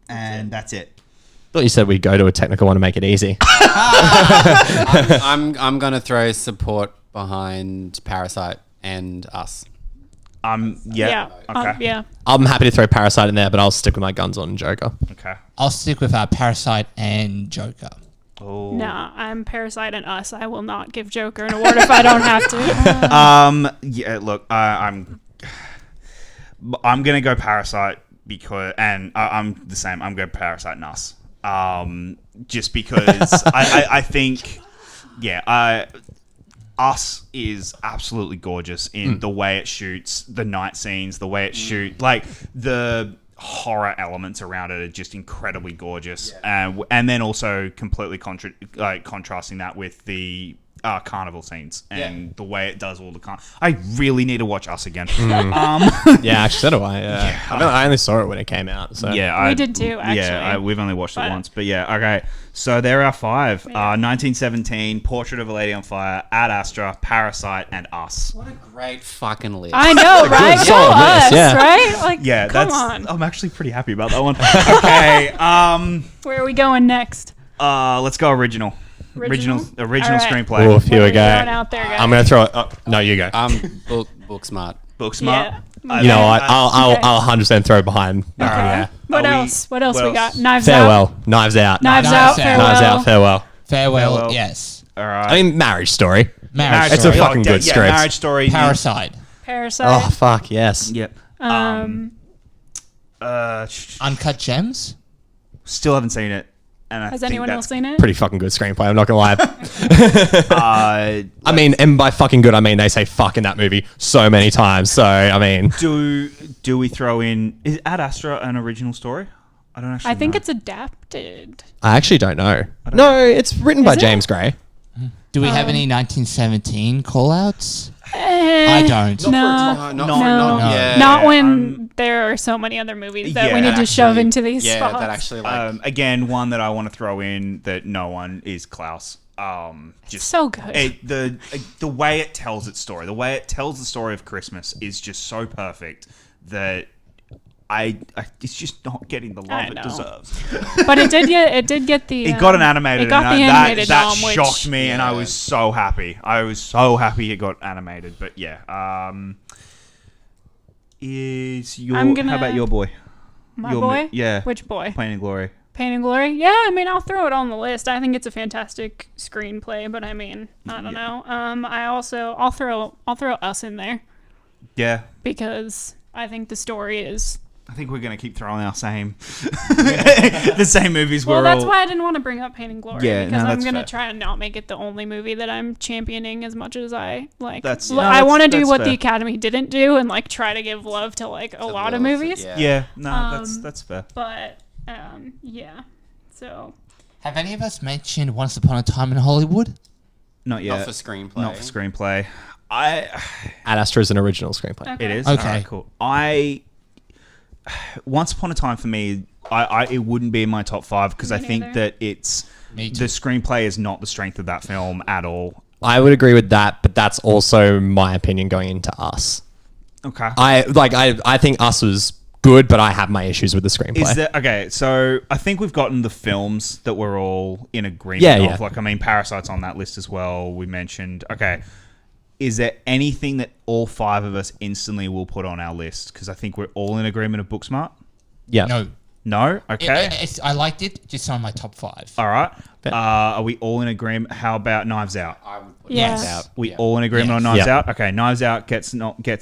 and that's it. Thought you said we'd go to a technical one to make it easy. I'm gonna throw support behind Parasite and Us. Yeah. Okay. Yeah. I'm happy to throw Parasite in there, but I'll stick with my guns on Joker. Okay. I'll stick with Parasite and Joker. Oh. Nah, I'm Parasite and Us. I will not give Joker an award if I don't have to. Yeah. Look, I'm gonna go Parasite because, and I'm the same. I'm going Parasite and Us. Just because I think, Us is absolutely gorgeous in the way it shoots, the night scenes, the way it shoots, like the horror elements around it are just incredibly gorgeous, and then also completely contrasting that with the carnival scenes and the way it does all the I really need to watch Us again. Yeah, actually, so do I. Yeah. I only saw it when it came out. So Yeah, We did too, actually. Yeah, we've only watched it But- once, but yeah, okay. So there are 5: 1917, Portrait of a Lady on Fire, Ad Astra, Parasite, and Us. What a great fucking list. I know, right? Go solid list, Us, yeah. right? Like, Yeah, come on. I'm actually pretty happy about that one. Okay, Where are we going next? let's go original. Original All right. screenplay. Oof, here What we are go. going out there, guys? I'm gonna throw it. Oh, no, you go. Book smart. Booksmart. Yeah. You know what? Okay. I'll 100% throw behind. Yeah. What Are we- else? What else what we got? else? Knives Out. Farewell. Knives Out. Knives Knives Out. Out. Farewell. Knives Out. Farewell. Farewell, Farewell. yes. All right. I mean, Marriage Story. Marriage It's Story. a fucking good script. Marriage Story. Parasite. Parasite. Oh fuck yes. Yep. Uncut Gems. Still haven't seen it. And I Has think anyone else that's- seen it? Pretty fucking good screenplay. I'm not gonna lie. Uh, I mean, and by fucking good, I mean they say fuck in that movie so many times. So I mean, do we throw in? Is Ad Astra an original story? I don't actually. I think know. it's adapted. I actually don't know. No, it's written by it? James Gray. Do we have any 1917 callouts? Eh, I don't. No. Not yet. Not when there are so many other movies that we Yeah, need to shove actually- into these Yeah, spots. that actually like Again, one that I want to throw in that no one is Klaus. Just so good. the way it tells its story, the way it tells the story of Christmas is just so perfect that it's just not getting the I love it know. deserves. But it did get the. It got an animated. It got and the animated that nom, which- shocked me, and I was so happy. I was so happy it got animated. But yeah, I'm gonna- how about your boy? My your boy. yeah. Which boy? Pain and Glory. Pain and Glory. Yeah, I mean, I'll throw it on the list. I think it's a fantastic screenplay, but I mean, I don't know. I'll throw Us in there Yeah, because I think the story is. I think we're gonna keep throwing our same, the same movies. Well, we're that's all, why I didn't want to bring up Pain and Glory. Yeah, because no, I'm that's gonna fair. try and not make it the only movie that I'm championing as much as I like. That's- L- no, I that's- want to do that's what the fair. Academy didn't do and like try to give love to like a lot of movies. Yeah, no, that's fair. But yeah. So Have any of us mentioned Once Upon a Time in Hollywood? Not yet. not for screenplay. Not for screenplay. Ad Astra is an original screenplay. okay. It is Okay. Alright, cool. Once Upon a Time for me, it wouldn't be in my top 5 because I think neither. that it's Me the too. screenplay is not the strength of that film at all. I would agree with that, but that's also my opinion going into Us. Okay. I think Us was good, but I have my issues with the screenplay. Is there, okay, so I think we've gotten the films that we're all in agreement Yeah, of. yeah. Like, I mean, Parasite's on that list as well. We mentioned. Okay, is there anything that all 5 of us instantly will put on our list? Because I think we're all in agreement of Booksmart. Yeah. No. No? Okay. I liked it, just on my top 5. All right. Are we all in agreement? How about Knives Out? I would put Yeah. Knives Out. We all in agreement Yes. on Knives Yeah. Out? Okay, Knives Out gets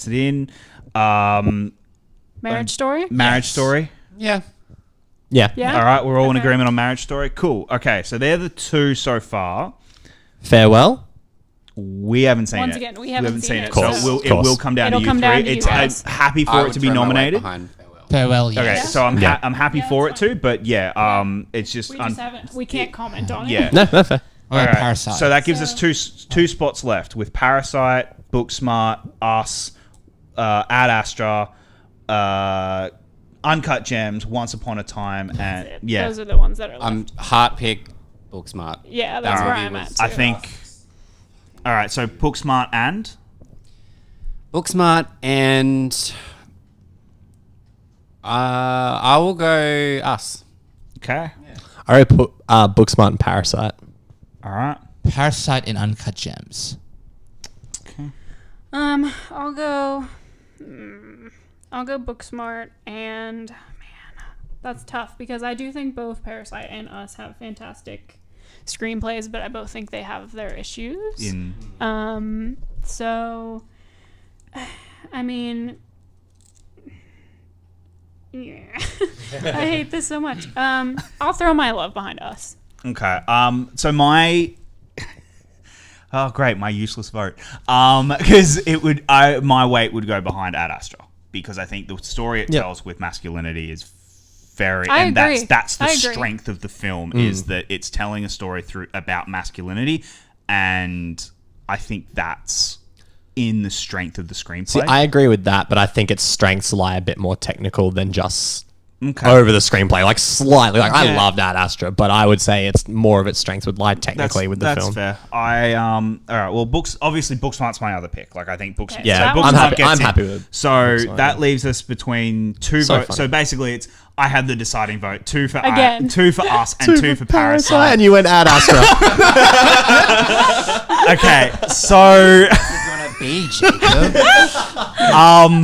it in. Marriage Story. Marriage Story. Yeah. Yeah. Yeah. All right, we're all in Okay. agreement on Marriage Story. Cool. Okay, so they're the 2 so far. Farewell. We haven't seen Once it. again, we haven't seen it, So Course, it course. will come down It'll to you come 3. down to you It's guys. I'm happy I for it would to be throw my weight nominated. behind Farewell. Farewell, Okay, yes. so I'm Yeah. I'm happy Yeah, for it that's too, but yeah, it's just We just haven't. We can't comment on it. yeah. No, no, fair. What about Alright, Parasite? So that gives us So- two spots left with Parasite, Booksmart, Us, Ad Astra, Uncut Gems, Once Upon a Time, and yeah, Those are the ones that are left. Heart pick, Booksmart. Yeah, that's Alright. where I'm at. I too. think. All right, so Booksmart and Booksmart and I will go Us. okay, I already put Booksmart and Parasite. all right, Parasite and Uncut Gems. I'll go. I'll go Booksmart, and man, that's tough because I do think both Parasite and Us have fantastic screenplays, but I both think they have their issues. in So, I mean, yeah, I hate this so much. I'll throw my love behind Us. okay. So my. Oh great, my useless vote. Because it would, my weight would go behind Ad Astra because I think the story it Yep. tells with masculinity is very, I and agree. that's the I agree. strength of the film is that it's telling a story about masculinity, and I think that's in the strength of the screenplay. See, I agree with that, but I think its strengths lie a bit more technical than just Okay. over the screenplay. Like slightly. Like I Yeah. loved Ad Astra, but I would say it's more of its strengths would lie technically with the that's film. fair. All right. Well, Booksmart's my other pick. Like I think Booksmart. Okay, Yeah, so that I'm one's happy. gets I'm in. happy with. So Booksmart, that yeah. leaves us between 2 So votes. funny. So basically, it's I had the deciding vote: 2 for Again. 2 for Us and 2 for Parasite. and you went Ad Astra. Okay, so Gonna be Jacob.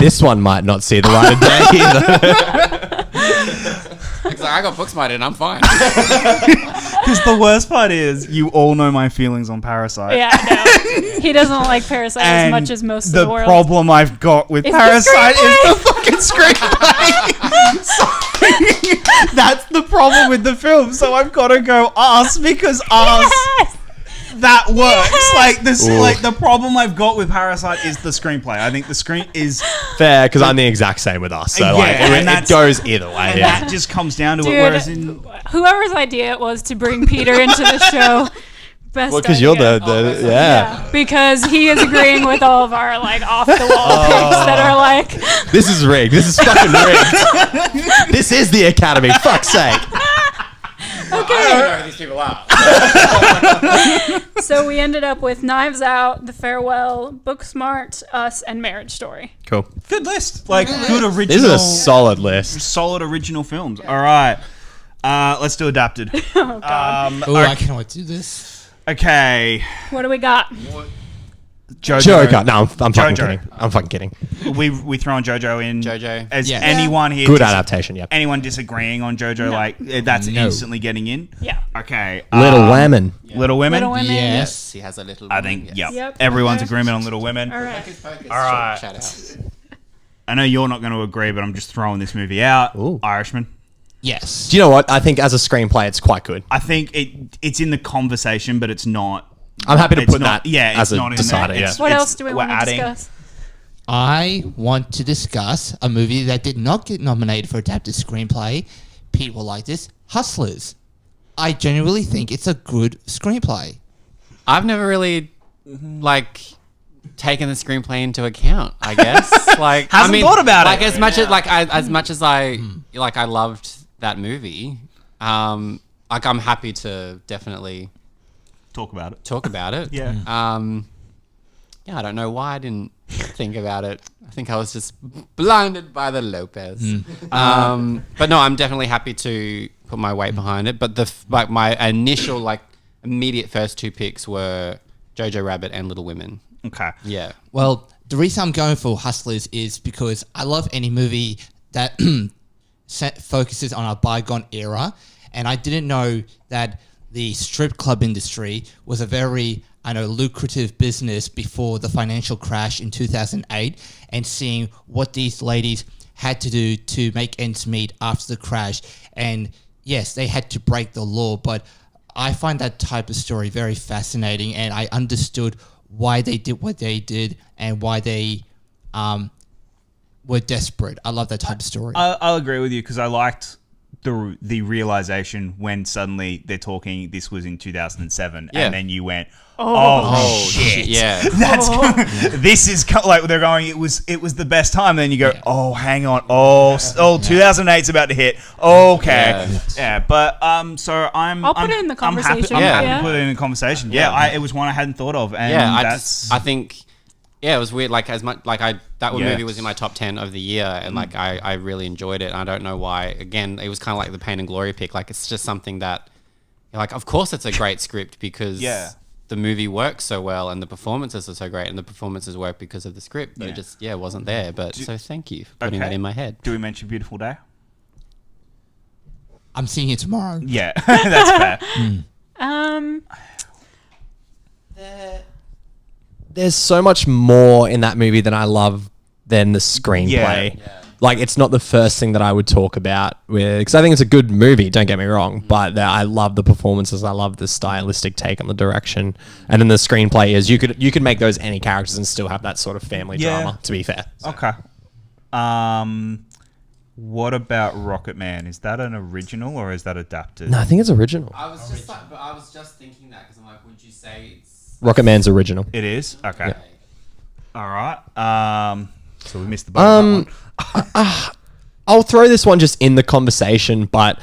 This one might not see the light of day either. Because I got Booksmart and I'm fine. because the worst part is you all know my feelings on Parasite. Yeah, I know. He doesn't like Parasite as And much as most of the the world. problem I've got with It's the Parasite is screenplay. the fucking screenplay. So, that's the problem with the film. So I've got to go Us because Us Yes! that works. Yes! Like this, Ooh. like the problem I've got with Parasite is the screenplay. I think the screen is, Fair, because I'm the exact same with us. So Yeah, like, and it that's- goes either way. and Yeah. that just comes down to it. Dude, Whereas in whoever's idea it was to bring Peter into the show, best Well, because you're idea. the yeah. Because he is agreeing with all of our like off the wall picks that are like This is rigged. This is fucking rigged. This is the Academy. Fuck's sake. I don't know who these people are. so we ended up with Knives Out, The Farewell, Booksmart, Us, and Marriage Story. Cool. good list, like good original, This is a solid list. solid original films. All right, let's do adapted. Oh god. Oh, I can't wait to do this. Okay, What do we got? Jojo. Joker. No, I'm fucking Jojo. kidding. I'm fucking kidding. We throwing Jojo in. Jojo. As Yeah. anyone here, Good adaptation. Yep. anyone disagreeing on Jojo, No. like that's No. instantly getting in. Yeah. Okay, Little Women. Little Women. Little Women. Yes. He has a little. I think yes. yeah. Yep. Everyone's Okay. agreement on Little Women. All right. Focus. All right. Shout out. I know you're not going to agree, but I'm just throwing this movie out. Ooh. Irishman. Yes. Do you know what? I think as a screenplay, it's quite good. I think it's in the conversation, but it's not. I'm happy to It's put not- that yeah, as it's a not in decider. there. Yeah. It's- What else do we we're want to adding- discuss? I want to discuss a movie that did not get nominated for adapted screenplay. Pete will like this. Hustlers. I genuinely think it's a good screenplay. I've never really like taken the screenplay into account. I guess like Hasn't thought about like it. as much as like as much as I like I loved that movie, like I'm happy to definitely Talk about it. Yeah. Yeah. Yeah, I don't know why I didn't think about it. I think I was just blinded by the Lopez. But no, I'm definitely happy to put my weight behind it. But my initial immediate first two picks were Jojo Rabbit and Little Women. Okay. Yeah. Well, the reason I'm going for Hustlers is because I love any movie that focuses on a bygone era, and I didn't know that the strip club industry was a very, lucrative business before the financial crash in 2008, and seeing what these ladies had to do to make ends meet after the crash. And yes, they had to break the law, but I find that type of story very fascinating, and I understood why they did what they did and why they were desperate. I love that type of story. I'll agree with you because I liked the realization when suddenly they're talking. This was in 2007, and then you went, "Oh shit! Yeah, That's this is like they're going. It was the best time." Then you go, "Oh, hang on! 2008's about to hit." Okay, yeah. But so I'll put it in the conversation. I'm happy to put it in the conversation. Yeah, it was one I hadn't thought of, and I think. Yeah, it was weird. Like that movie was in my top 10 of the year, and I really enjoyed it. And I don't know why. Again, it was kind of like the Pain and Glory pick. Like it's just something that, of course, it's a great script because the movie works so well and the performances are so great, and the performances work because of the script. But it just wasn't there. But so thank you for putting that in my head. Do we mention Beautiful Day? I'm seeing it tomorrow. Yeah, that's fair. There's so much more in that movie that I love than the screenplay. Yeah. Like, it's not the first thing that I would talk about because I think it's a good movie, don't get me wrong, but I love the performances, I love the stylistic take on the direction, and then the screenplay is you could make those any characters and still have that sort of family drama, to be fair. So. Okay. What about Rocket Man? Is that an original or is that adapted? No, I think it's original. I was just thinking that because I'm like, would you say it's Rocket Man's original. It is? Okay. Yeah. All right. So we missed the boat on that one. I'll throw this one just in the conversation, but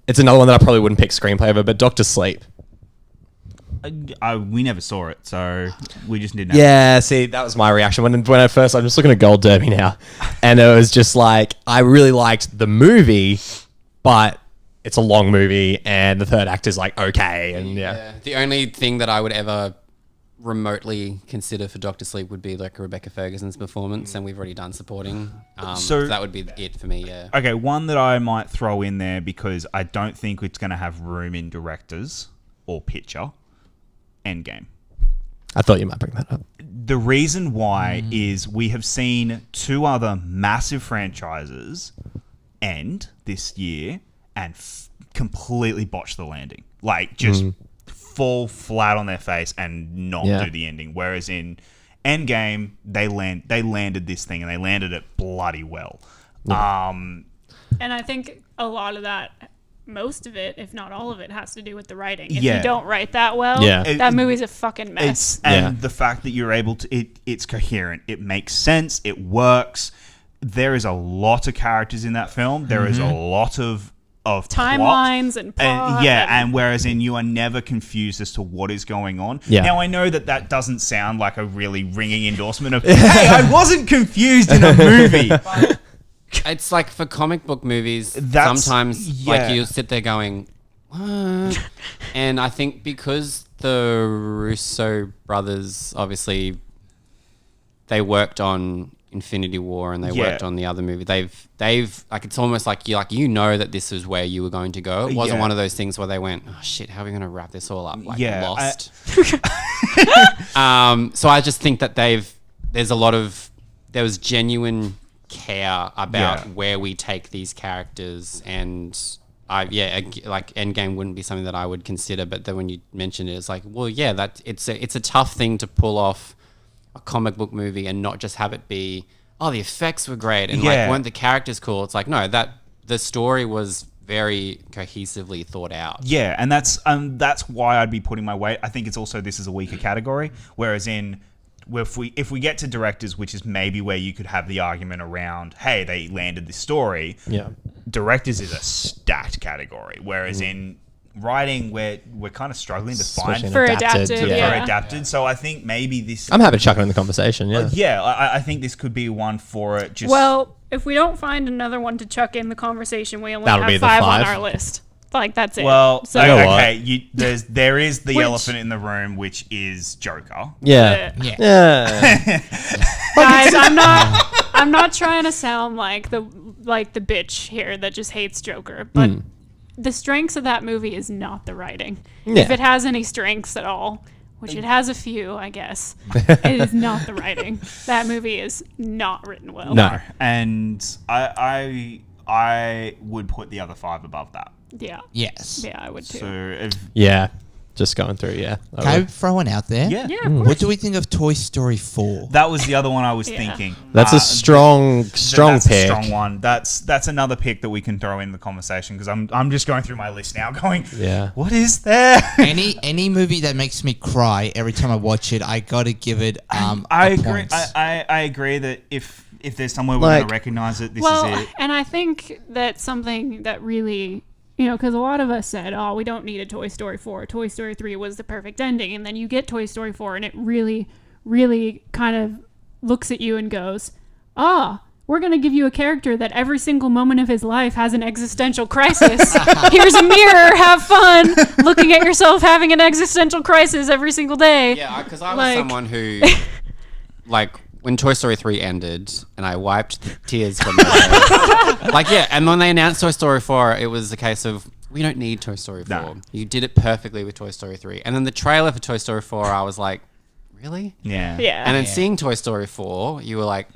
it's another one that I probably wouldn't pick screenplay over, but Dr. Sleep. We never saw it, so we just didn't. Yeah, see, that was my reaction when I first. I'm just looking at Gold Derby now, and it was just like I really liked the movie, but it's a long movie, and the third act is like okay, and The only thing that I would ever remotely consider for Dr. Sleep would be like Rebecca Ferguson's performance, and we've already done supporting. So that would be it for me. Yeah. Okay, one that I might throw in there because I don't think it's going to have room in directors or picture. Endgame. I thought you might bring that up. The reason why is we have seen two other massive franchises end this year and completely botch the landing. Like, just fall flat on their face and not do the ending. Whereas in Endgame, they landed this thing and they landed it bloody well. Yeah. And I think a lot of that, most of it, if not all of it, has to do with the writing. If you don't write that well, that movie's a fucking mess. And the fact that you're able to, it's coherent. It makes sense. It works. There is a lot of characters in that film. There is a lot of timelines and plot. And whereas in you are never confused as to what is going on. Yeah. Now I know that doesn't sound like a really ringing endorsement of, hey, I wasn't confused in a movie. It's like for comic book movies, sometimes like you sit there going, what? And I think because the Russo brothers, obviously, they worked on Infinity War and they worked on the other movie. They've like, it's almost like you know that this is where you were going to go. It wasn't one of those things where they went, oh shit, how are we going to wrap this all up? Like Lost. So I just think that there was genuine care about where we take these characters, and like Endgame wouldn't be something that I would consider, but then when you mention it, it's like, well, yeah, that it's a tough thing to pull off a comic book movie and not just have it be, oh, the effects were great and like weren't the characters cool. It's like, no, that the story was very cohesively thought out. Yeah, and that's why I'd be putting my weight. I think it's also this is a weaker category, whereas if we get to directors, which is maybe where you could have the argument around, hey, they landed this story. Yeah. directors is a stacked category, whereas in writing we're kind of struggling to Especially find in For adapted, adapted, yeah. for adapted. So I think maybe this. I'm happy to chuck it in the conversation. Yeah. I think this could be one for it. Just Well, if we don't find another one to chuck in the conversation, we only That'll be have the 5 on five. our list. Like, that's it. well, so, You know what? okay. There is the Which- elephant in the room, which is Joker. Yeah. uh, Yeah. guys, I'm not trying to sound like the bitch here that just hates Joker, but the strengths of that movie is not the writing. Yeah. If it has any strengths at all, which it has a few, I guess, it is not the writing. That movie is not written well. No. And I would put the other 5 above that. Yeah. Yes. Yeah, I would too. So if, Yeah. Just going through. Yeah. Can I throw one out there? yeah. Yeah, of course. What do we think of Toy Story 4? That was the other one I was Yeah. thinking. That's a strong that's pick. a strong one. That's another pick that we can throw in the conversation because I'm just going through my list now, going, Yeah. what is there? Any movie that makes me cry every time I watch it, I gotta give it I a agree. point. I agree that if there's somewhere we're Like- going to recognize it, this Well, is it. and I think that's something that really, because a lot of us said, oh, we don't need a Toy Story 4. Toy Story 3 was the perfect ending. And then you get Toy Story 4 and it really, really kind of looks at you and goes, we're going to give you a character that every single moment of his life has an existential crisis. Here's a mirror. Have fun looking at yourself having an existential crisis every single day. Yeah, because I was Like- someone who, like, when Toy Story 3 ended, and I wiped the tears from my eyes. Like, yeah, and when they announced Toy Story 4, it was a case of, we don't need Toy Story 4. No. You did it perfectly with Toy Story 3. And then the trailer for Toy Story 4, I was like, really? Yeah. Yeah. And then seeing Toy Story 4, you were like,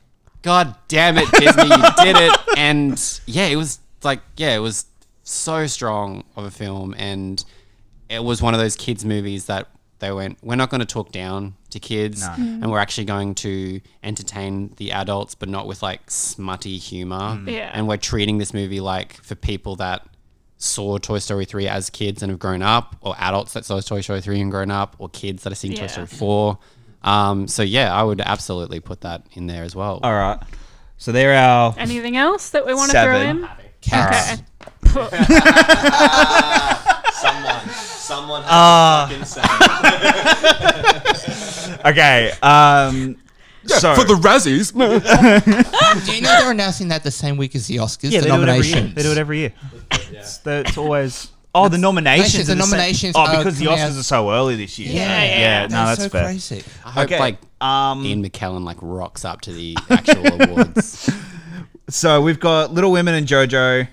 God damn it, Disney, you did it. And yeah, it was like, yeah, it was so strong of a film. And it was one of those kids' movies that they went, we're not going to talk down to kids. No. And we're actually going to entertain the adults, but not with like smutty humor. Yeah. And we're treating this movie like for people that saw Toy Story 3 as kids and have grown up, or adults that saw Toy Story 3 and grown up, or kids that have seen Toy Yeah. Story 4. So yeah, I would absolutely put that in there as well. All right. So they're our. Anything else that we want to throw 7. in? Cats. Okay. Someone has to fucking say. Okay. So For the Razzies. Do you know they're announcing that the same week as the Oscars? yeah, the they do it every year. nominations. They do it every year. It's always. Oh, the nominations. The are the same- nominations Oh, are because the coming out- Oscars are so early this year. Yeah. No, that's so fair. crazy. I hope Okay. like Ian McKellen like rocks up to the actual awards. So we've got Little Women and JoJo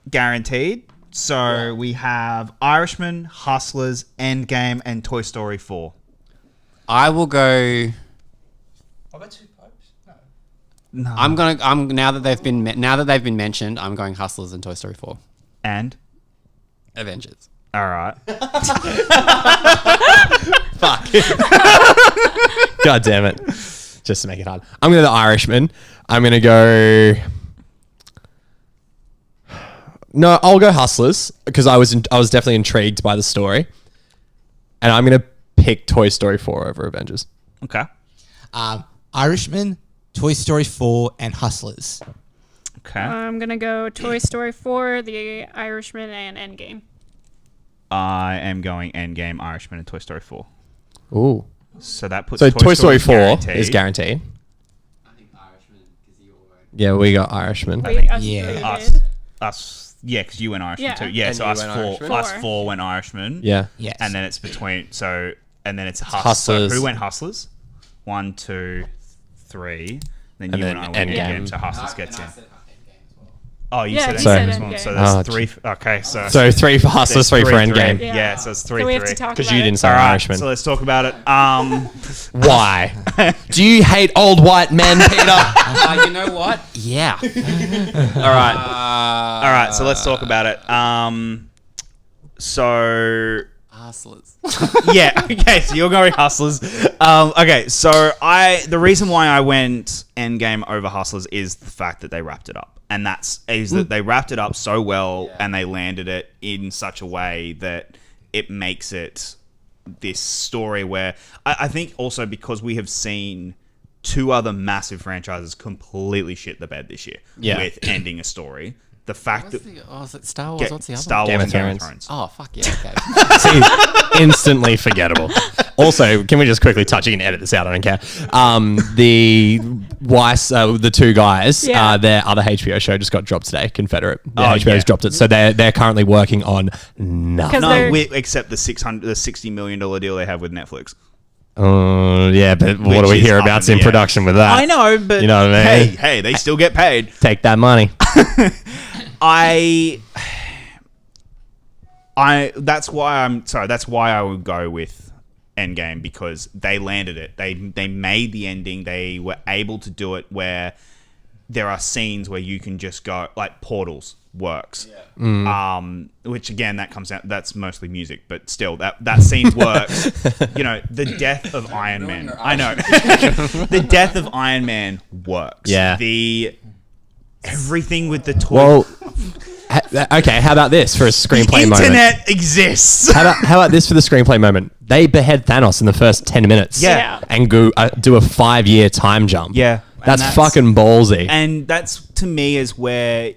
guaranteed. So we have Irishman, Hustlers, Endgame, and Toy Story 4. I will go. No. I'm now that they've been mentioned, I'm going Hustlers and Toy Story 4. And Avengers. all right. Fuck. God damn it. Just to make it hard. I'm going to go The Irishman. I'm going to go... No, I'll go Hustlers because I was definitely intrigued by the story. And I'm going to pick Toy Story 4 over Avengers. Okay. Irishman, Toy Story 4, and Hustlers. Okay. I'm going to go Toy Story 4, The Irishman, and Endgame. I am going Endgame, Irishman, and Toy Story 4. Ooh. So that puts So Toy Story 4 guaranteed. is guaranteed. I think Irishman because you all Yeah, we got Irishman. Wait, us Yeah. three Us. did? Us. Yeah, because you went Irishman Yeah. too. Yeah, And so you us went four. Irishman? Us Four. 4 went Irishman. Yeah. Yes. And then it's between. So and then it's Hustlers. So who went Hustlers? 1, 2, 3. Then And you then and I went Endgame. Endgame. So Hustlers gets in. Oh, you Yeah, said he Endgame said as well. Endgame. So there's Oh, 3. Okay, so So 3 for Hustlers, 3 for Endgame. Yeah. So it's 3. So we have to talk Because about you it. didn't say All right, Irishman. so let's talk about it. Why? Do you hate old white men, Peter? you know what? Yeah. All right. All right, so let's talk about it. So Hustlers. yeah, okay, so you're going Hustlers. Okay, so the reason why I went Endgame over Hustlers is the fact that they wrapped it up. And that they wrapped it up so well and they landed it in such a way that it makes it this story where I think also because we have seen 2 other massive franchises completely shit the bed this year Yeah. with ending a story. The fact What's that the, oh, is it Star Wars? What's the other Star one? Wars Game and of Game of Thrones. Thrones. Oh, fuck yeah, okay. See, instantly forgettable. Also, can we just quickly touch? You can edit this out. I don't care. The Weiss, the two guys, Yeah. their other HBO show just got dropped today. Confederate. Oh, HBO's yeah. dropped it, so they're currently working on nothing. 'Cause No, they're- except the $60 million deal they have with Netflix. Yeah, but what Which do we is hear up about in in the air. production with that? I know, but You know what I mean? Hey, they still get paid. Take that money. That's why I would go with Endgame, because they landed it. They made the ending. They were able to do it where there are scenes where you can just go, like Portals works. Which again, that comes out, that's mostly music, but still that scene works. You know, the death of Iron Man. I know. The death of Iron Man works. Yeah. Everything with the toy. Well, okay. How about this for a screenplay the moment? internet exists. How about this for the screenplay moment? They behead Thanos in the first 10 minutes. Yeah. And go do a 5-year time jump. Yeah. That's And fucking ballsy. And that's, to me, is where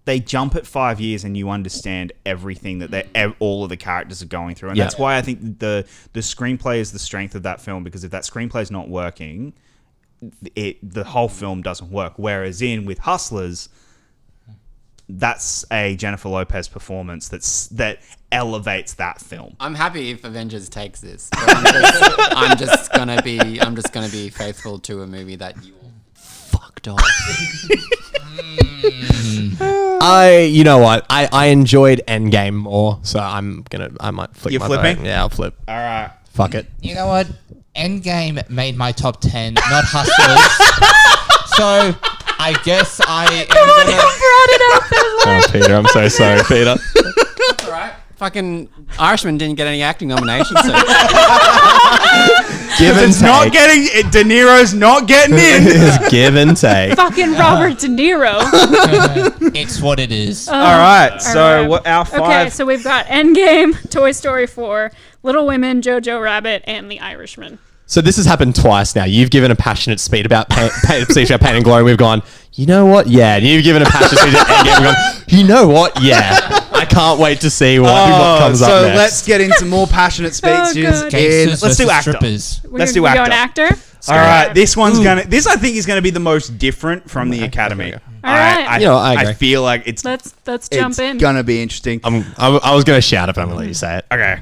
they jump at 5 years and you understand everything that all of the characters are going through. And Yeah. that's why I think the screenplay is the strength of that film, because if that screenplay is not working, the whole film doesn't work. Whereas with Hustlers, that's a Jennifer Lopez performance that elevates that film. I'm happy if Avengers takes this, but I'm just gonna be faithful to a movie that you all fucked off. You know what? I enjoyed Endgame more, so I might flip. You're my flipping? vote. Yeah, I'll flip. All right. Fuck it. You know what? Endgame made my top 10, not Hustlers. So I guess I am gonna... Oh, Peter, I'm so sorry, Peter. All right. Fucking Irishman didn't get any acting nominations. So. Give and It's not take. getting De Niro's not getting in. It's give and take. Fucking Robert De Niro. It's what it is. All right. So Alright. what our 5? Okay, so we've got Endgame, Toy Story 4, Little Women, Jojo Rabbit, and The Irishman. So this has happened twice now. You've given a passionate speech about speech about Pain and Glory. We've gone, you know what? Yeah. And you've given a passionate speech about Endgame. We've gone, you know what? Yeah. I can't wait to see what comes so up next. let's get into more passionate speeches. God. Gangsters Let's do versus actor. strippers. Let's do we actor. going actor? All right, this one's this I think is gonna be the most different from the Academy. All right. You know, I agree. I feel like it's Let's jump in. gonna be interesting. I was going to shout it, but I'm going to let you say it. Okay.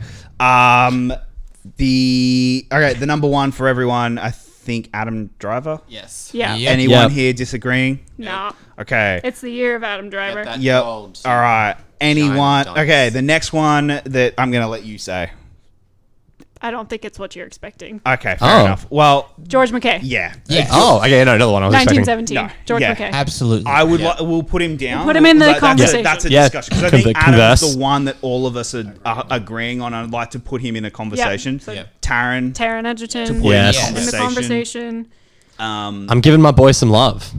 The number one for everyone, I think Adam Driver. Yes. Yeah. Yep. Anyone Yep. here disagreeing? No. Okay. It's the year of Adam Driver. Get that Yep. gold. All right. Anyone? Giant Okay. dice. The next one that I'm gonna let you say. I don't think it's what you're expecting. Okay. Fair Oh. enough. Well, George McKay. yeah. Yeah. Oh, okay. No, another one I was expecting. 1917. No, George yeah. McKay. Absolutely. I would. Yeah. We'll put him down. Put him in the That's a- conversation. That's a Yeah. discussion, because I think Converse. Adam's the one that all of us are agreeing on. I'd like to put him in a conversation. So- Yep. Taron. Taron Egerton. To put Yes. in In the conversation. conversation. I'm giving my boy some love.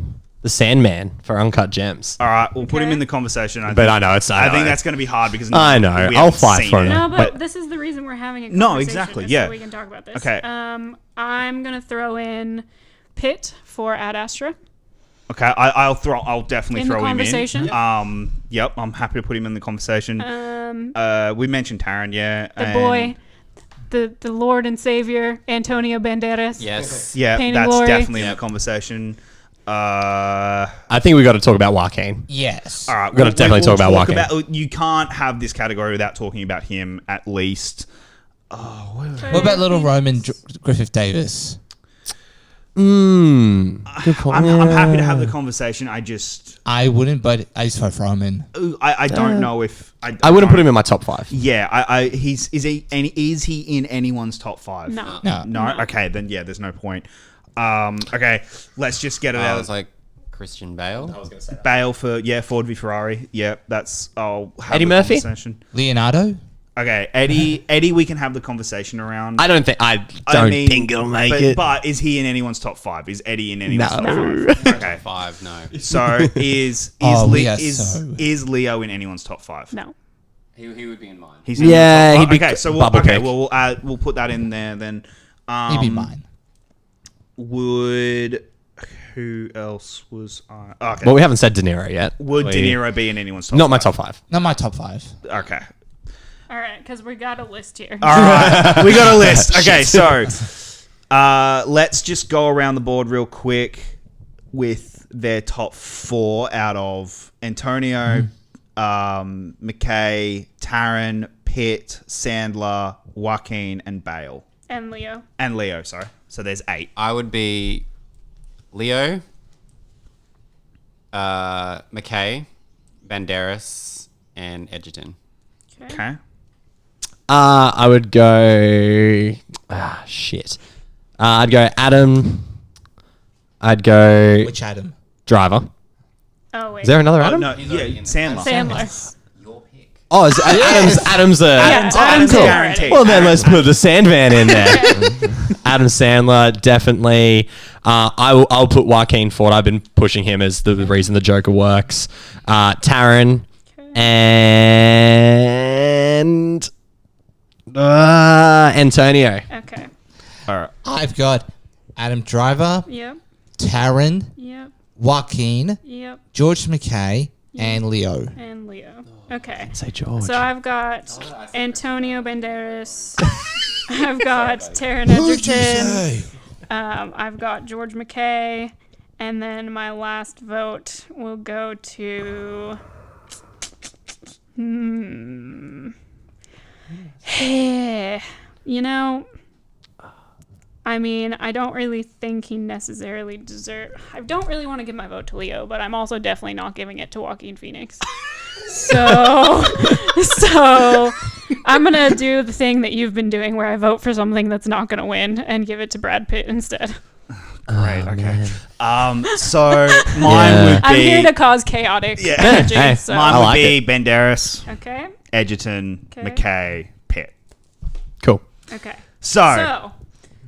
The Sandman for Uncut Gems. All right, we'll put him Okay. in the conversation. But I know it's. I think that's going to be hard because I know. we I'll haven't fight seen for it. him. No, but But- this is the reason we're having a No, conversation. exactly, is yeah. So we can talk about this. Okay. I'm gonna throw in Pitt for Ad Astra Okay, I'll definitely in the throw him conversation. in. Yep, I'm happy to put him in the conversation. We mentioned Taron, yeah. The boy, the Lord and Savior Antonio Banderas. Yes. Yeah, Pain and that's Glory. definitely in Yep. the conversation. I think we got to talk about Joaquin. Yes. All right, We've got to definitely talk about Joaquin. You can't have this category without talking about him at least. What about Little Roman Griffith Davis? I'm happy to have the conversation. I wouldn't, but I just vote for Roman. I don't know if I wouldn't put him in my top 5. Yeah, is he in anyone's top 5? No. No. Okay, then yeah, there's no point. Okay, let's just get it I out. was like Christian Bale. Bale for Ford v Ferrari. Yeah, that's. I'll have Eddie the Murphy? conversation. Leonardo? Okay, Eddie, we can have the conversation around. I don't think he'll make it. But is he in anyone's top 5? Is Eddie in anyone's top No. 5? Okay. 5, no. So is we are so- Leo in anyone's top 5? No. He would be in mine. He's in Yeah, the top he'd be five? Okay, so bubble pick. we'll put that in there then. He'd be mine. Would Who else was I? Oh, okay. Well, we haven't said De Niro yet. Would De Niro be in anyone's top Not my five? top 5. Not my top 5. Okay. All right, because we got a list here. All right. We got a list. Okay, so let's just go around the board real quick with their top 4 out of Antonio, McKay, Taron, Pitt, Sandler, Joaquin, and Bale. And Leo. And Leo, sorry. So there's 8. I would be Leo, McKay, Banderas, and Edgerton. Okay. I would go... shit. I'd go Adam. I'd go Which Adam? Driver. Oh, wait. Is there another Oh, Adam? no, yeah, Sandler. Sandler. Oh, is Adam's a... Adam's cool. guaranteed. Well, then let's put the Sandman in there. Adam Sandler, definitely. I'll put Joaquin Ford. I've been pushing him as the reason the Joker works. Taron. And... Antonio. Okay. All right. I've got Adam Driver, Yep. Taron, Yep. Joaquin, Yep. George McKay, and Leo. And Leo. Okay. Say George. So I've got Antonio Banderas. I've got Taron Egerton. I've got George McKay. And then my last vote will go to... You know, I mean, I don't really think he necessarily I don't really want to give my vote to Leo, but I'm also definitely not giving it to Joaquin Phoenix. So I'm going to do the thing that you've been doing where I vote for something that's not going to win and give it to Brad Pitt instead. Great. Okay. So mine would be. I'm here to cause chaotic energy. Hey, so. Mine I would like be Banderas, Okay. Edgerton, Okay. McKay, Pitt. Cool. Okay. So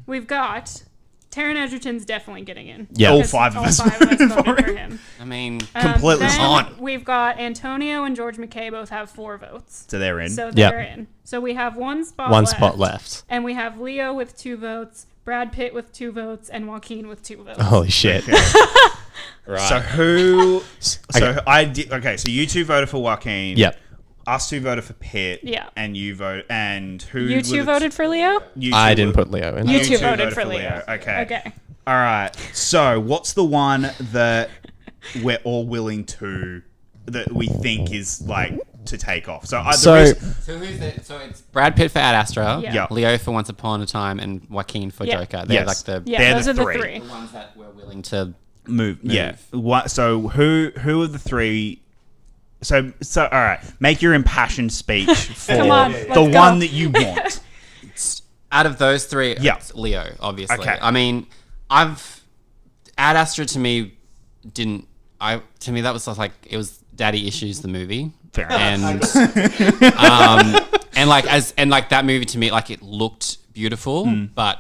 We've got Taron Egerton's definitely getting in. Yeah. All Because 5 of all us 5 of us voted voted for for him. him. I mean, Completely then on. We've got Antonio and George McKay both have 4 votes. So they're in. So Yep. they're in. So we have one spot One left. spot left. And we have Leo with 2 votes, Brad Pitt with 2 votes, and Joaquin with 2 votes. Holy shit. So who? So Okay. I did. Okay. So you 2 voted for Joaquin. Yep. Us 2 voted for Pitt. Yeah. And you vote. And who? You were 2 the- voted for Leo? you two I didn't were- put Leo in. You You 2 two voted for Leo. Okay. Okay. All right. So what's the one that we're all willing to, that we think is like to take off? So So- so who's it? So it's Brad Pitt for Ad Astra, Yeah. Yeah. Leo for Once Upon a Time, and Joaquin for Yeah. Joker. They're Yes. like the Yeah, They're those the are the three. 3. ones that we're willing to. move. Yeah. What? So who of the 3? So all right. Make your impassioned speech for Come on, the let's go. one that you want. Out of those 3, Yeah. it's Leo, obviously. Okay. I mean, Ad Astra to me didn't. To me that was just like it was Daddy Issues the movie. Fair enough. And like that movie to me, like it looked beautiful, but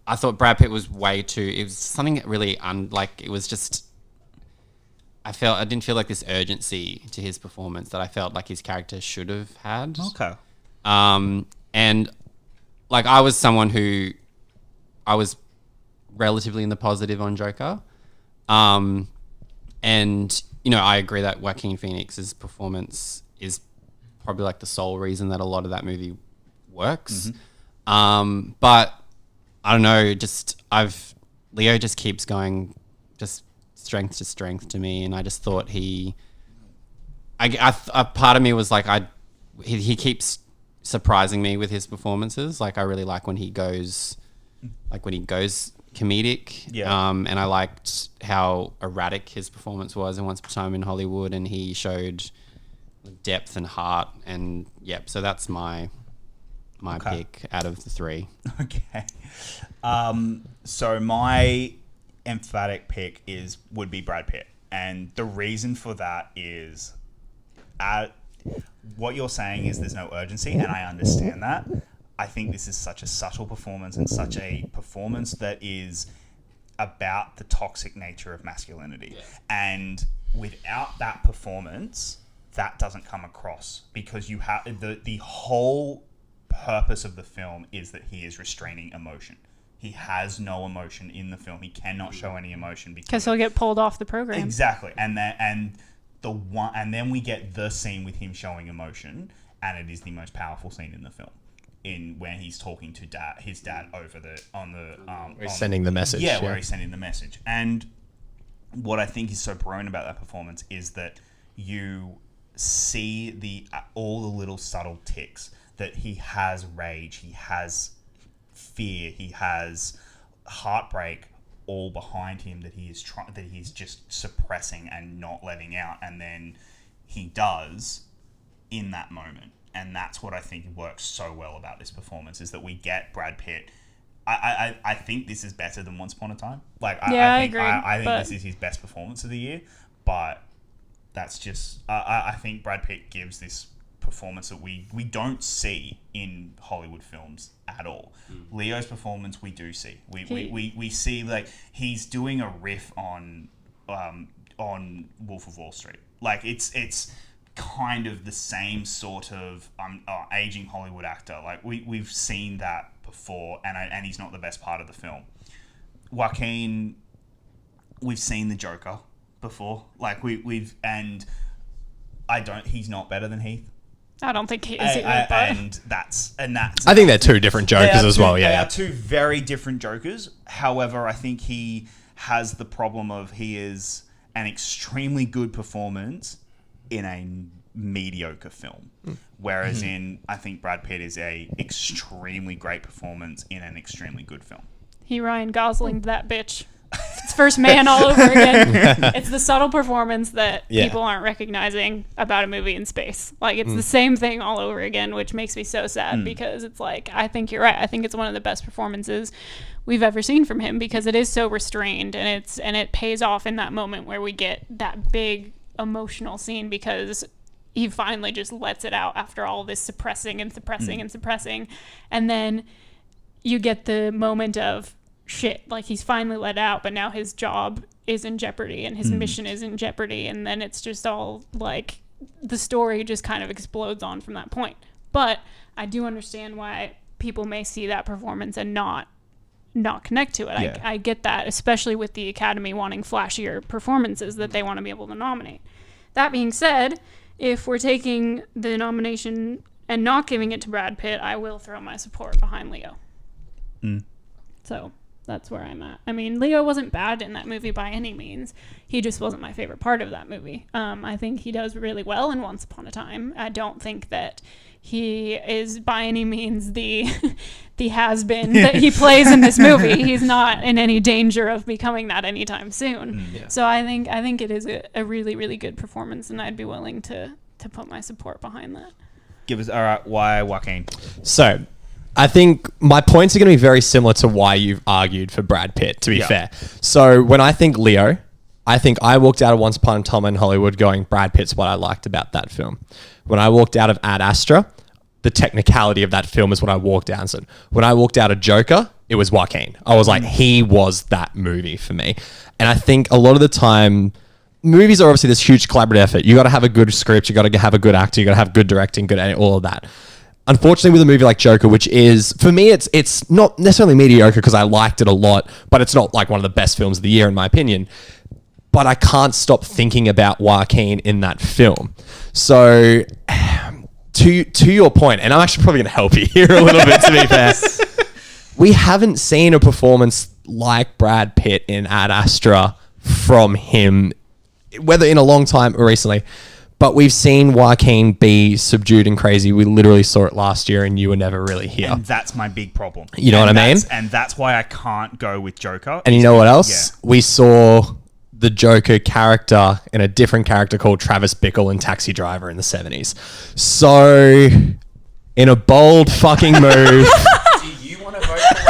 I thought Brad Pitt was way too. It was something really it was just. I didn't feel like this urgency to his performance that I felt like his character should have had. Okay. And like I was someone who I was relatively in the positive on Joker. And you know, I agree that Joaquin Phoenix's performance is probably like the sole reason that a lot of that movie works. But I don't know, Leo just keeps going just strength to strength to me, and I just thought part of me was like he keeps surprising me with his performances. Like I really like when he goes comedic. Yeah. And I liked how erratic his performance was in Once Upon a Time in Hollywood, and he showed depth and heart. And yep, so that's my pick out of the 3. Okay. So my emphatic pick would be Brad Pitt, and the reason for that is, what you're saying is there's no urgency, and I understand that. I think this is such a subtle performance and such a performance that is about the toxic nature of masculinity. Yeah. And without that performance, that doesn't come across, because you have the whole purpose of the film is that he is restraining emotion. He has no emotion in the film. He cannot show any emotion because he'll get pulled off the program. Exactly, and then we get the scene with him showing emotion, and it is the most powerful scene in the film. When he's talking to his dad over sending the message. Yeah, where he's sending the message. And what I think is so brilliant about that performance is that you see all the little subtle ticks that he has rage, he has fear, he has heartbreak all behind him that he's just suppressing and not letting out, and then he does in that moment. And that's what I think works so well about this performance, is that we get Brad Pitt. I think this is better than Once Upon a Time. I agree. I think this is his best performance of the year, but that's just... I think Brad Pitt gives this performance that we don't see in Hollywood films at all. Leo's performance we do see. We see, like, he's doing a riff on Wolf of Wall Street. Like, it's kind of the same sort of aging Hollywood actor. Like, we've seen that before, and he's not the best part of the film. Joaquin, we've seen the Joker before. Like, he's not better than Heath. I don't think he is either. And that's. I think they're two different Jokers as well. Yeah, they are two very different Jokers. However, I think he has the problem of he is an extremely good performance in a mediocre film, whereas I think Brad Pitt is a extremely great performance in an extremely good film. He Ryan Gosling'd that bitch. It's First Man all over again. It's the subtle performance that people aren't recognizing about a movie in space. Like, it's the same thing all over again, which makes me so sad because it's like, I think you're right. I think it's one of the best performances we've ever seen from him because it is so restrained, and it pays off in that moment where we get that big emotional scene because he finally just lets it out after all this suppressing and suppressing. And then you get the moment of, shit, like, he's finally let out, but now his job is in jeopardy and his mission is in jeopardy, and then it's just all like the story just kind of explodes on from that point. But I do understand why people may see that performance and not connect to it. Yeah. I get that, especially with the Academy wanting flashier performances that they want to be able to nominate. That being said, if we're taking the nomination and not giving it to Brad Pitt, I will throw my support behind Leo. So that's where I'm at. I mean, Leo wasn't bad in that movie by any means. He just wasn't my favorite part of that movie. I think he does really well in Once Upon a Time. I don't think that he is by any means the has-been that he plays in this movie. He's not in any danger of becoming that anytime soon. So I think it is a really, really good performance, and I'd be willing to put my support behind that. All right, why Joaquin? So, I think my points are going to be very similar to why you've argued for Brad Pitt, to be fair. So, when I think Leo, I think I walked out of Once Upon a Time in Hollywood going, Brad Pitt's what I liked about that film. When I walked out of Ad Astra, the technicality of that film is what I walked out and said. When I walked out of Joker, it was Joaquin. I was like, he was that movie for me. And I think a lot of the time, movies are obviously this huge collaborative effort. You got to have a good script, you got to have a good actor, you got to have good directing, good editing, all of that. Unfortunately, with a movie like Joker, which is, for me, it's not necessarily mediocre because I liked it a lot, but it's not like one of the best films of the year, in my opinion. But I can't stop thinking about Joaquin in that film. So, to your point, and I'm actually probably going to help you here a little bit, to be fair. We haven't seen a performance like Brad Pitt in Ad Astra from him, whether in a long time or recently. But we've seen Joaquin be subdued and crazy. We literally saw it last year, and you were never really here. And that's my big problem. You know what I mean? And that's why I can't go with Joker. And you know what else? Yeah. We saw the Joker character in a different character called Travis Bickle in Taxi Driver in the 70s. So, in a bold fucking move...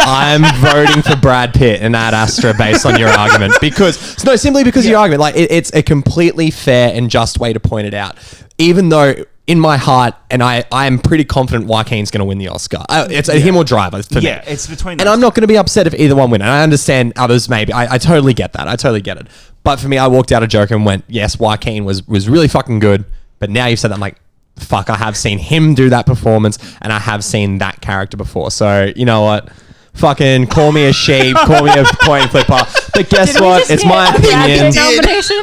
I'm voting for Brad Pitt and Ad Astra based on your argument simply because of your argument. Like, it's a completely fair and just way to point it out. Even though in my heart, and I am pretty confident Joaquin's going to win the Oscar. It's him or Driver for me. Yeah, it's between And I'm not going to be upset if either one win. And I understand others maybe. I totally get that. I totally get it. But for me, I walked out of Joker and went, yes, Joaquin was really fucking good. But now you've said that, I'm like, fuck, I have seen him do that performance and I have seen that character before. So, you know what? fucking call me a sheep, call me a coin flipper. But guess Did we what? just It's get my a Brad opinion. Pitt nomination?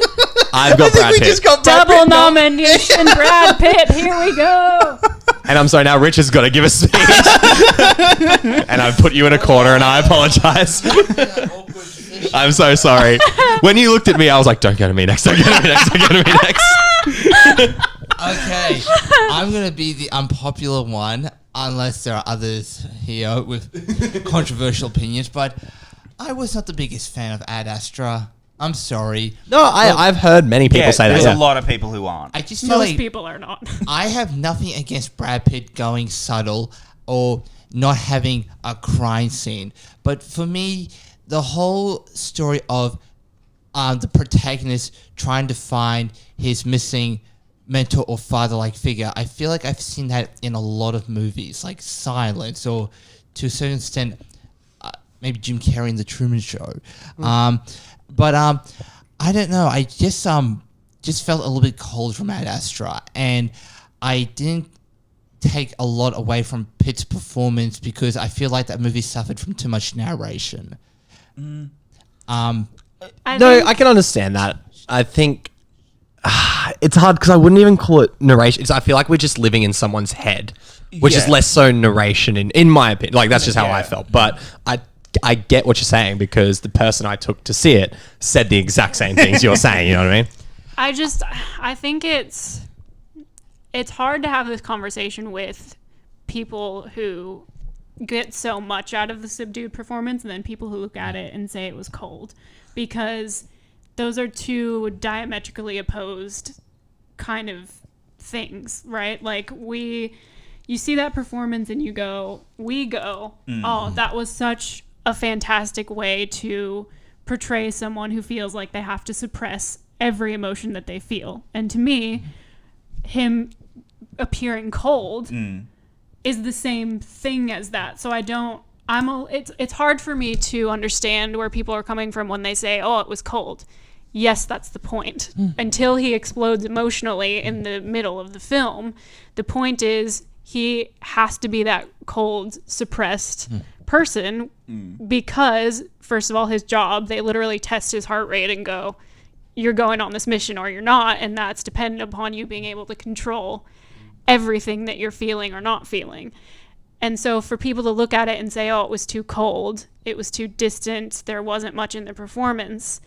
I've got Brad Pitt. Double nomination, Brad Pitt. Here we go. And I'm sorry, now Richard's got to give a speech. And I've put you in a corner and I apologize. I'm so sorry. When you looked at me, I was like, don't go to me next, don't go to me next, don't go to me next. Okay, I'm going to be the unpopular one, unless there are others here with controversial opinions, but I was not the biggest fan of Ad Astra. I'm sorry. No, I've heard many people say that. There's Yeah. a lot of people who aren't. I just feel Most like people are not. I have nothing against Brad Pitt going subtle or not having a crime scene. But for me, the whole story of the protagonist trying to find his missing mentor or father-like figure, I feel like I've seen that in a lot of movies, like Silence, or to a certain extent, maybe Jim Carrey in The Truman Show. But I don't know. I just felt a little bit cold from Ad Astra, and I didn't take a lot away from Pitt's performance because I feel like that movie suffered from too much narration. I can understand that. I think it's hard because I wouldn't even call it narration. I feel like we're just living in someone's head, which is less so narration in my opinion. Like, that's just how I felt. But I get what you're saying because the person I took to see it said the exact same things you're saying. You know what I mean? I think it's hard to have this conversation with people who get so much out of the subdued performance and then people who look at it and say it was cold, because those are two diametrically opposed kind of things, right? Like, you see that performance and we go, oh, that was such a fantastic way to portray someone who feels like they have to suppress every emotion that they feel. And to me, him appearing cold is the same thing as that. So it's hard for me to understand where people are coming from when they say, oh, it was cold. Yes, that's the point. Until he explodes emotionally in the middle of the film, the point is he has to be that cold, suppressed person because, first of all, his job, they literally test his heart rate and go, you're going on this mission or you're not, and that's dependent upon you being able to control everything that you're feeling or not feeling. And so for people to look at it and say, oh, it was too cold, it was too distant, there wasn't much in the performance,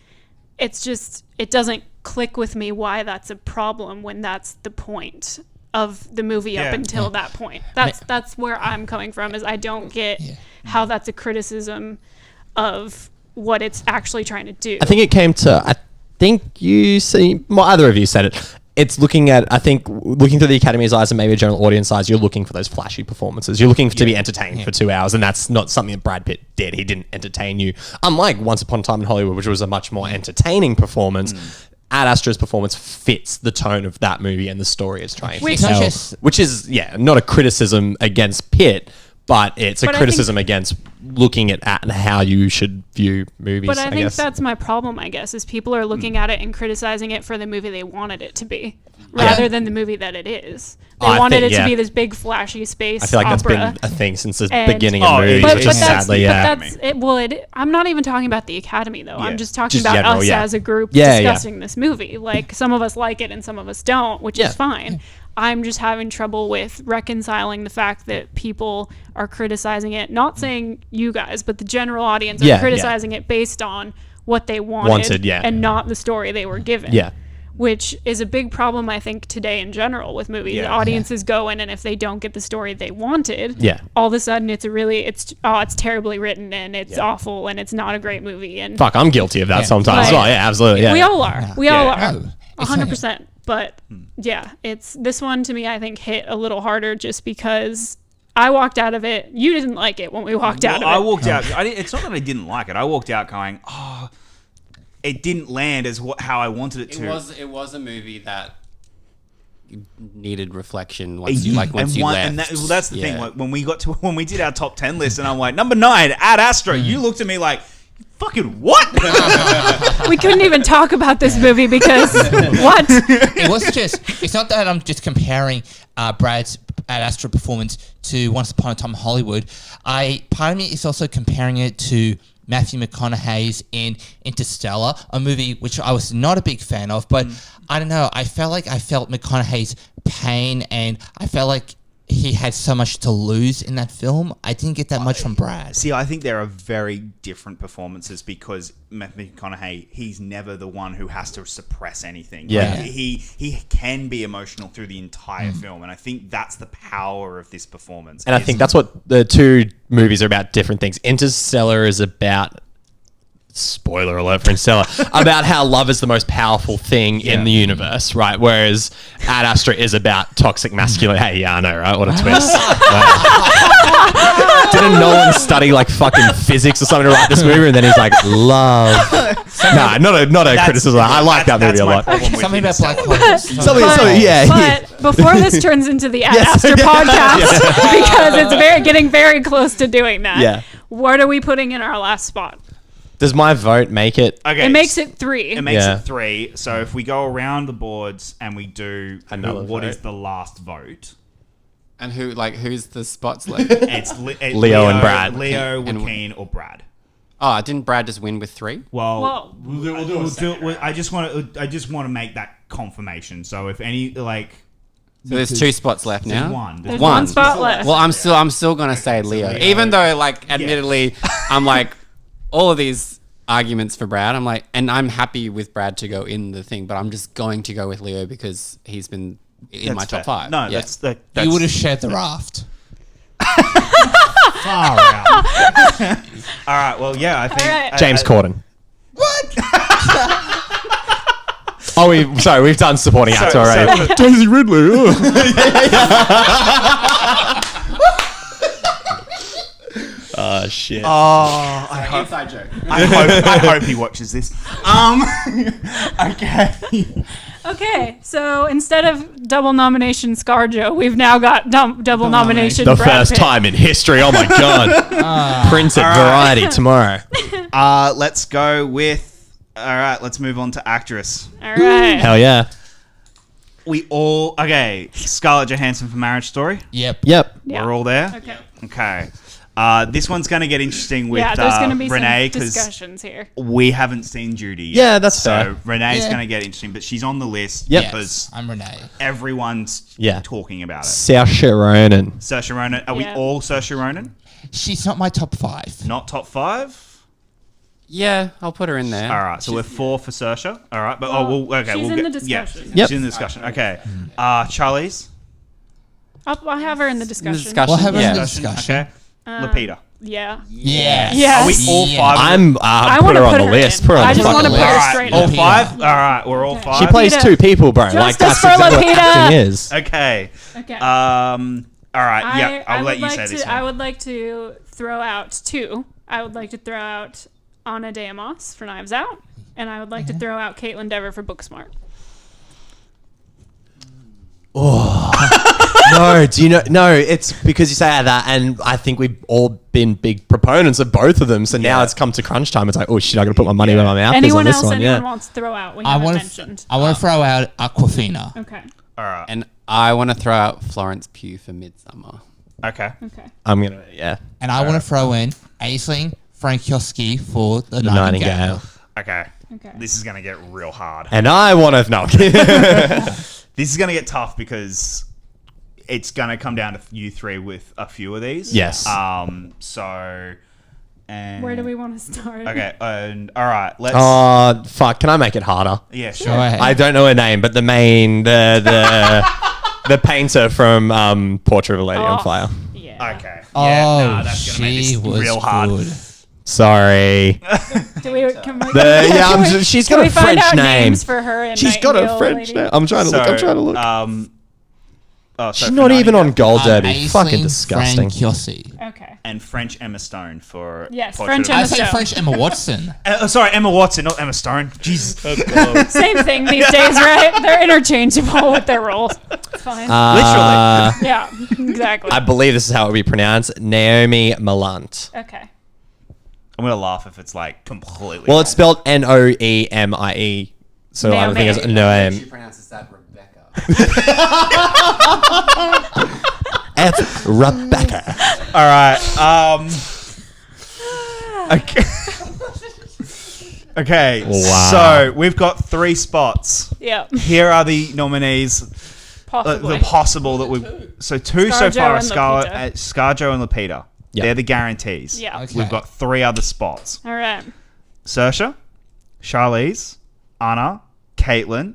it's just, it doesn't click with me why that's a problem when that's the point of the movie up until that point. That's where I'm coming from, is I don't get how that's a criticism of what it's actually trying to do. I think it came to, I think you see, well, either of you said it. It's looking through the Academy's eyes and maybe a general audience eyes, you're looking for those flashy performances. You're looking to be entertained for 2 hours, and that's not something that Brad Pitt did. He didn't entertain you. Unlike Once Upon a Time in Hollywood, which was a much more entertaining performance, Ad Astra's performance fits the tone of that movie and the story it's trying to tell. Which is, not a criticism against Pitt, but it's a criticism against looking at how you should view movies. But I think that's my problem, I guess, is people are looking at it and criticizing it for the movie they wanted it to be, rather than the movie that it is. They wanted it to be this big, flashy space opera. I feel like that's been a thing since the beginning of movies, which is sadly, I'm not even talking about the Academy, though. I'm just talking about general, us as a group discussing this movie. Like, some of us like it and some of us don't, which is fine. I'm just having trouble with reconciling the fact that people are criticizing it, not saying you guys, but the general audience are criticizing it based on what they wanted and not the story they were given. Yeah. Which is a big problem, I think, today in general with movies. The audiences go in, and if they don't get the story they wanted, all of a sudden it's terribly written and it's awful and it's not a great movie. And fuck, I'm guilty of that sometimes. Well, absolutely. Yeah. We all are. We all are. 100%. But it's this one to me, I think, hit a little harder just because I walked out of it. You didn't like it when we walked out of it. I walked out. It's not that I didn't like it. I walked out going, oh, it didn't land as how I wanted it to. It was a movie that needed reflection once you left. And that's the thing. Like, when we did our top 10 list, and I'm like, number 9, Ad Astra. You looked at me like, fucking what? We couldn't even talk about this movie because what? It's not that I'm just comparing Brad's Ad Astra performance to Once Upon a Time in Hollywood, part of me is also comparing it to Matthew McConaughey's in Interstellar, a movie which I was not a big fan of, but I don't know, I felt McConaughey's pain, and I felt like he had so much to lose in that film. I didn't get that much from Brad. See, I think there are very different performances because Matthew McConaughey, he's never the one who has to suppress anything. Yeah. Like, he can be emotional through the entire film, and I think that's the power of this performance. And I think that's what the two movies are about, different things. Interstellar is about, spoiler alert for Interstellar, about how love is the most powerful thing in the universe, right? Whereas Ad Astra is about toxic masculinity. Hey, yeah, I know, right? What a twist. Didn't Nolan study like fucking physics or something to write this movie? And then he's like, love. Nah, not a criticism. I like that movie a lot. Something about black holes. Something, yeah. But before this turns into the Ad Astra podcast, because it's getting very close to doing that. Yeah. What are we putting in our last spot? Does my vote make it? Okay, It makes it 3. It makes Yeah. it 3. So if we go around the boards and we do Another what vote. is the last vote? And who's the spots left? It's Leo and Brad. Leo, And- Joaquin, or Brad. Oh, didn't Brad just win with 3? Well, Whoa. I just want to make that confirmation. So if any So there's 2 spots left now. one. There's one spot left. Well, I'm still gonna say Leo, Leo. even though like admittedly, I'm like all of these arguments for Brad. I'm like, and I'm happy with Brad to go in the thing, but I'm just going to go with Leo because he's been in my top 5. No, Yeah. that's You would have shared the raft. far out. All right. Well, yeah, I think All right. James Corden. What? Oh, we've done supporting actor already. Daisy Ridley. Oh shit. Inside joke. I hope he watches this. Okay. Okay, so instead of double nomination ScarJo, we've now got double nomination The Brad first Pitt. time in history. Oh my god. Print at Variety tomorrow. Let's go with. All right. Let's move on to actress. All right. Hell yeah. Scarlett Johansson for Marriage Story. Yep. Yep. Yeah. We're all there. Okay. Okay. This one's going to get interesting with Yeah, there's going to be Renee some because discussions here. we haven't seen Judy yet. Yeah, that's so fair. Renee's Yeah. going to get interesting, but she's on the list Yep. because I'm Renee. everyone's Yeah. talking about it. Saoirse Ronan. Saoirse Ronan. Are we Yeah. all Saoirse Ronan? She's not my top 5. Not top 5? Yeah, I'll put her in there. All right, so we're 4 for Saoirse. All right, but She's we'll in get the discussion. Yeah, Yep. she's in the discussion. Okay, Charlize. I'll have her in the discussion. We'll have her in yeah. the discussion. Okay, Lapita. Yeah. Yes. Yes. Are we all Yeah. 5? I put wanna her on put the her list. in. Put her on I the just fucking wanna put her list. All straight right, all up. 5. All right, we're all 5. She plays Lapita. 2 people, bro. Like Justice that's for exactly what Lapita. acting is. Okay. Okay. All right. Yeah, I'll let would you like say this to, I one. would like to throw out 2. I would like to throw out Ana de Armas for Knives Out, and I would like to throw out Caitlin Dever for Booksmart. No, do you know? No, it's because you say that, and I think we've all been big proponents of both of them. So now Yeah. it's come to crunch time. It's like, oh shit, I got to put my money where my mouth is on Anyone this else one. anyone Yeah. wants to throw out? We I haven't want mentioned. to throw out Aquafina. Okay. All right. And I want to throw out Florence Pugh for Midsummer. Okay. Okay. I'm gonna, yeah. And I want to throw in Aisling Frankowski for the The Nightingale. Nightingale. Okay. Okay. This is gonna get real hard. And I want to no. This is gonna get tough because it's gonna come down to you 3 with a few of these. Yes. So. And Where do we want to start? Okay. And all right. Let's. Oh fuck! Can I make it harder? Yeah. Go Sure. ahead. I don't know her name, but the the painter from Portrait of a Lady on Oh. Fire. Yeah. Okay. Oh, Yeah. No, that's gonna make she this was real hard. good. Sorry. Do we? Can we? Yeah, can we- she's can got we a find French out name. names for her. And She's got a Nightingale French lady? name. I'm trying to look. I'm trying to look. So She's not even on Gold Derby. Aisling Fucking disgusting. Frankowski. Okay. And French Emma Stone for. Yes, Portrait French of a I Emma Lady. say Stone. French Emma Watson. Sorry, Emma Watson, not Emma Stone. Jesus. Same thing these days, right? They're interchangeable with their roles. It's fine. Literally. Yeah. Exactly. I believe this is how it would be pronounced. Naomi Malant. Okay. I'm gonna laugh if it's like completely. Well, it's spelled Noemie. So I don't think it's Naomi. Noem. She pronounces that Rebecca. It's Rebecca. All right. Okay. Okay. Wow. So we've got 3 spots. Yeah. Here are the nominees. Possibly. The possible that we've. So 2 so ScarJo far are and ScarJo and Lupita. Yep. They're the guarantees. Yeah. Okay. We've got 3 other spots. All right. Saoirse, Charlize, Anna, Caitlin,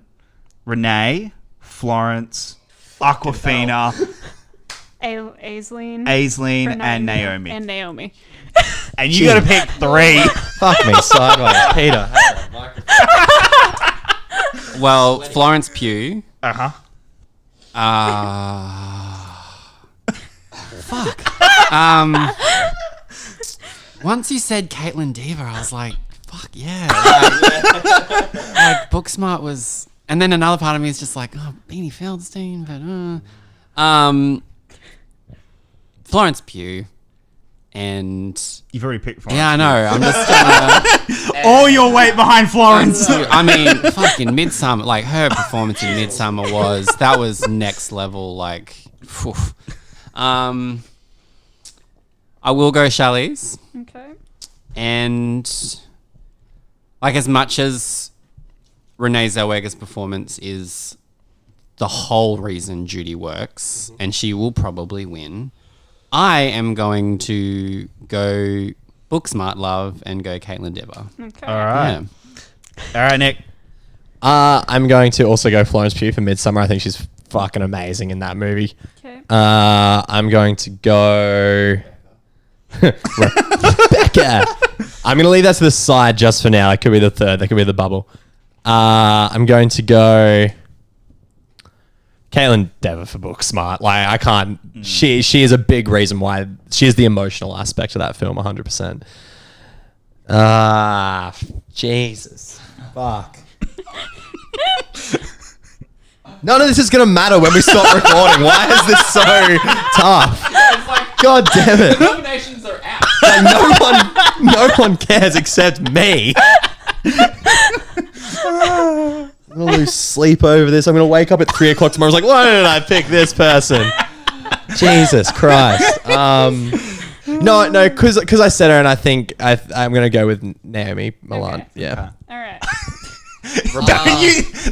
Renee, Florence, Awkwafina, Aisling. Aisling, and Naomi. And Naomi. And you got to pick 3. Fuck me sideways. Peter. Well, Florence Pugh. Uh-huh. Fuck. Once you said Caitlin Dever, I was like, fuck yeah. Like Booksmart was, and then another part of me is just like, oh, Beanie Feldstein, but Florence Pugh, and You've already picked Florence. yeah, I know. I'm just trying All your weight behind Florence. to. I mean, fucking Midsummer, like her performance in Midsummer was next level. Like, phew. I will go Charlize. Okay. And like as much as Renee Zellweger's performance is the whole reason Judy works, and she will probably win, I am going to go Booksmart Love and go Caitlin Dever. Okay. All right. Yeah. All right, Nick. I'm going to also go Florence Pugh for Midsummer. I think she's fucking amazing in that movie. Okay. I'm going to go Rebecca. I'm going to leave that to the side just for now. It could be the third. That could be the bubble. I'm going to go Caitlin Dever for Booksmart. Like, I can't. She is a big reason why. She is the emotional aspect of that film, 100%. Jesus. Fuck. None of this is going to matter when we stop recording. Why is this so tough? God damn it. Nominations are out. Like, no one cares except me. I'm going to lose sleep over this. I'm going to wake up at 3 o'clock tomorrow. I was like, why did I pick this person? Jesus Christ. No, because I said her, and I think I'm going to go with Naomi Milan. Okay. Yeah. All right. Rebecca,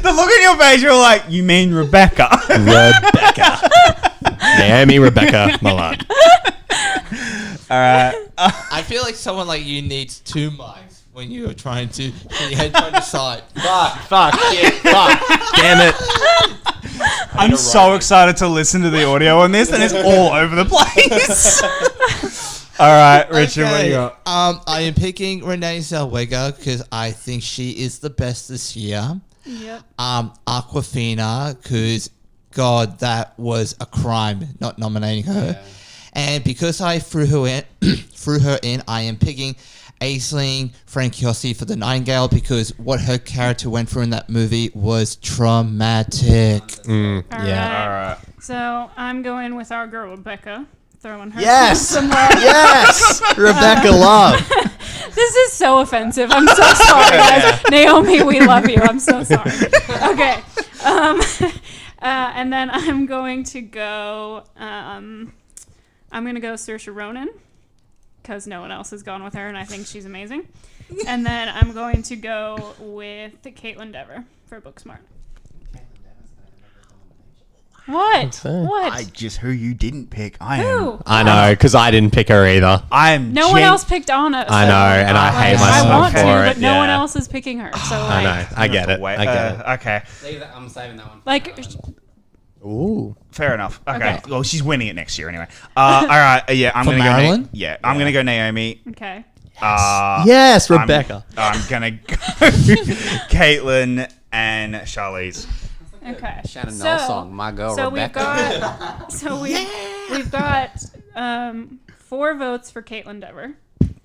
the look on your face, you're like, you mean Rebecca? Rebecca. Naomi Rebecca Milan. All right. I feel like someone like you needs 2 mics when you're trying to decide. Fuck. Yeah, fuck. Damn it. I'm so excited to listen to the audio on this, and it's all over the place. All right, Richard, what do you got? I am picking Renee Zellweger because I think she is the best this year. Yep. Awkwafina, because God, that was a crime not nominating her. Yeah. And because I threw her in, I am picking Aisling Franciosi for The Nightingale because what her character went through in that movie was traumatic. All right. So I'm going with our girl Rebecca. Throwing her Yes. some love. Yes. Rebecca Love. This is so offensive. I'm so sorry, guys. Naomi, we love you. I'm so sorry. Okay. And then I'm going to go. I'm going to go Saoirse Ronan because no one else has gone with her, and I think she's amazing. And then I'm going to go with Caitlin Dever for Booksmart. What? What? Just who you didn't pick. Who? I know, because I didn't pick her either. No one else picked Anna. I know, and I hate myself I want for to, it. but no one else is picking her. So I know. I get it. I get it. Okay. I'm saving that one. Like, Ooh. Fair enough. Okay. Okay. Well, she's winning it next year anyway. All right. Yeah, I'm For gonna Marilyn? go. I'm gonna go Naomi. okay. Yes, Rebecca. I'm gonna go Caitlin and Charlize. Okay. Shannon Knoll song, My Girl Rebecca. We've got 4 votes for Caitlin Dever.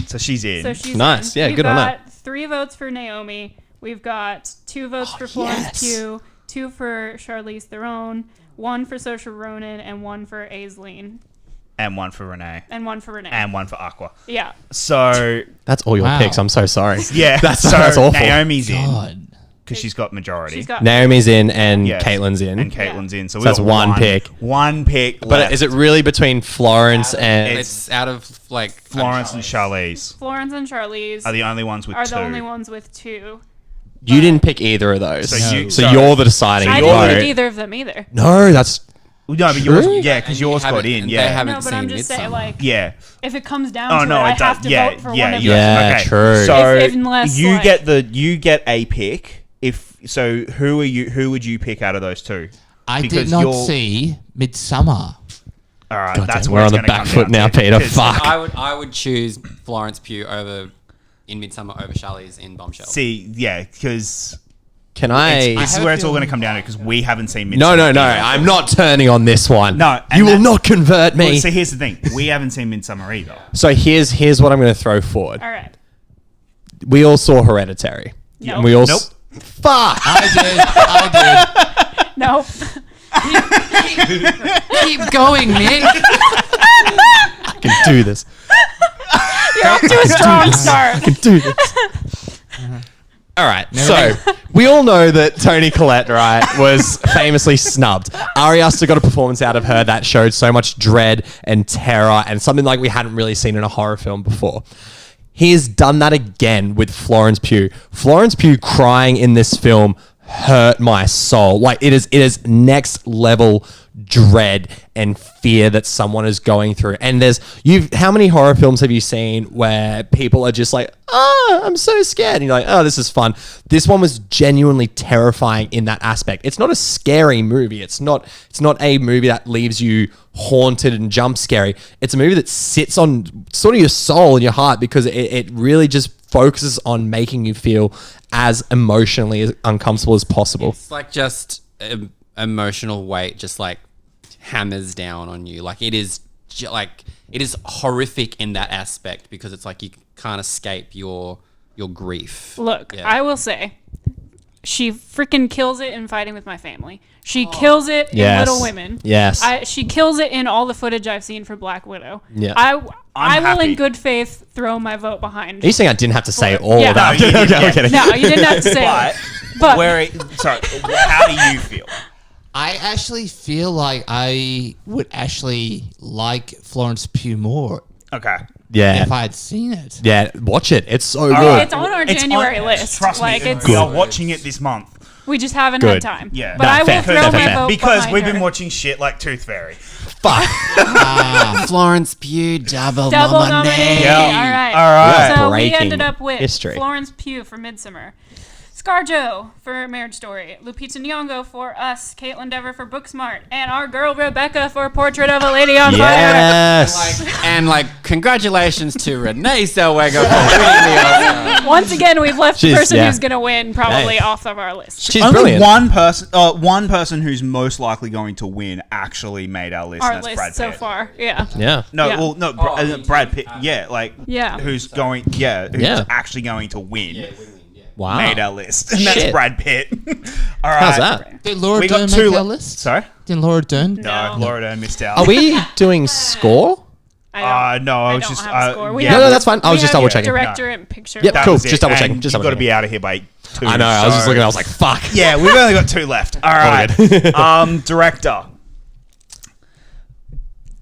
So she's in. So she's Nice. in. Yeah, We've good on got that. 3 votes for Naomi. We've got 2 votes for Florence Pugh, 2 for Charlize Theron, 1 for Saoirse Ronan, and 1 for Aisling. And 1 for Renee. And 1 for Renee. And 1 for Aqua. Yeah. So That's all your Wow. picks. I'm so sorry. yeah, That's so awful. Naomi's in. God. because she's got majority. She's got Naomi's in and Yes. Caitlin's in. And Caitlin's in. So, So that's we've got one pick. One pick. But left. is it really between Florence and... It's out of like Florence and Charlize Florence and Charlize are the only ones with are two. the only ones with 2. You didn't pick either of those. So So, you- so- you're the deciding I vote. didn't pick either of them either. No, that's... No, but True? yours, yeah, because And you yours got haven't- in, and yeah. they haven't No, but I'm seen just saying, Midsommar. like, Yeah. if it comes down Oh to no, it, I it does. have to Yeah, vote for yeah, one of you them. Yeah, okay. true. So Unless, you like- get a pick. Who would you pick out of those two? I Because did not you're- see Midsummer. All right, God that's damn, where we're it's on the gonna back come foot down now, to, Peter. 'cause- Fuck. I would choose Florence Pugh in Midsommar over Charlize in Bombshell. See, yeah, because Can I... this is have where a it's all going to feeling- come down to because we haven't seen. No, Midsommar no. either. I'm not turning on this one. No, and You will that's- not convert me. Well, so here's the thing: we haven't seen Midsommar either. So here's what I'm going to throw forward. All right. We all saw Hereditary. No. And we all... Nope. Fuck! I did. Nope. Keep going, Nick. I can do this. You're off to a strong start. I can do this. All right, so we all know that Toni Collette, right, was famously snubbed. Ari Aster got a performance out of her that showed so much dread and terror and something like we hadn't really seen in a horror film before. He's done that again with Florence Pugh. Florence Pugh crying in this film hurt my soul. Like it is next level dread and fear that someone is going through. And how many horror films have you seen where people are just like, oh, I'm so scared. And you're like, oh, this is fun. This one was genuinely terrifying in that aspect. It's not a scary movie. It's not a movie that leaves you haunted and jump scary. It's a movie that sits on sort of your soul and your heart because it really just focuses on making you feel as emotionally as uncomfortable as possible. It's like just emotional weight just like hammers down on you. Like it is horrific in that aspect because it's like you can't escape your grief. Look, Yeah. I will say, she freaking kills it in Fighting with My Family. She kills it in Yes. Little Women. Yes. She kills it in all the footage I've seen for Black Widow. Yeah. I will, happy. in good faith, throw my vote behind. Are you saying I didn't have to say all Yeah. of that? No, you did, Okay, yeah. I'm kidding. No, you didn't have to say it. But Sorry, how do you feel? I actually feel like I would actually like Florence Pugh more Okay. Yeah. if I had seen it. Yeah, watch it. It's so right. good. it's on our It's January on- list. Trust like me, it's we are watching it this month. we just haven't Good. had time. Yeah. But No, I will fair, throw fair, my fair. vote Because behind we've her. been watching shit like Tooth Fairy. Fuck. Florence Pugh double nominee. Yeah. All right. All right. So we Breaking ended up with history. Florence Pugh for Midsommar, ScarJo for Marriage Story, Lupita Nyong'o for Us, Caitlin Dever for Booksmart, and our girl Rebecca for Portrait of a Lady on Fire. Yes. And congratulations to Renee Zellweger for winning the Oscar. Once again, we've left the She's- person yeah. who's going to win probably Hey. off of our list. She's Only brilliant. one person who's most likely going to win actually made our list. Our and that's list Brad so Pitt. far. Yeah. Yeah. No, Yeah. well, no, Brad Pitt. Yeah, Yeah. who's Yeah. actually going to win? Wow. Made our list, and that's Shit. Brad Pitt. All right, How's that? Did Laura We Dern got two make our li- list? Sorry, Didn't Laura Dern? no, Laura Dern missed out. Are we doing score? I don't, No, I was don't just. have a score. We yeah. have- No, that's fine. I was we just have double checking. Director and picture. Yep, That cool. was it. Just double checking. And Just you've double got to be checking. out of here by 2. I know. I was just so- looking. I was like, "Fuck." Yeah, we've only got 2 left. All right. good. Director.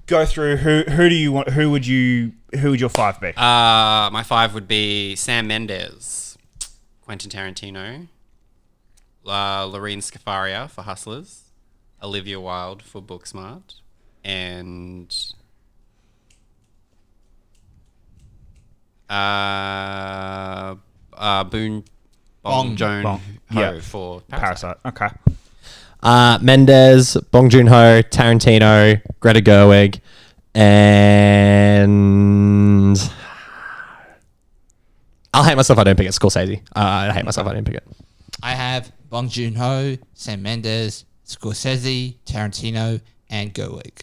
Go through who do you want? Who would your 5 be? My 5 would be Sam Mendes, Quentin Tarantino, Lorene Scafaria for Hustlers, Olivia Wilde for Booksmart, and Bong Joon Ho Yeah. for Parasite. Parasite. Okay. Mendes, Bong Joon-ho, Tarantino, Greta Gerwig, and I'll hate myself if I don't pick it. Scorsese. I hate myself if I don't pick it. I have Bong Joon-ho, Sam Mendes, Scorsese, Tarantino, and Gerwig.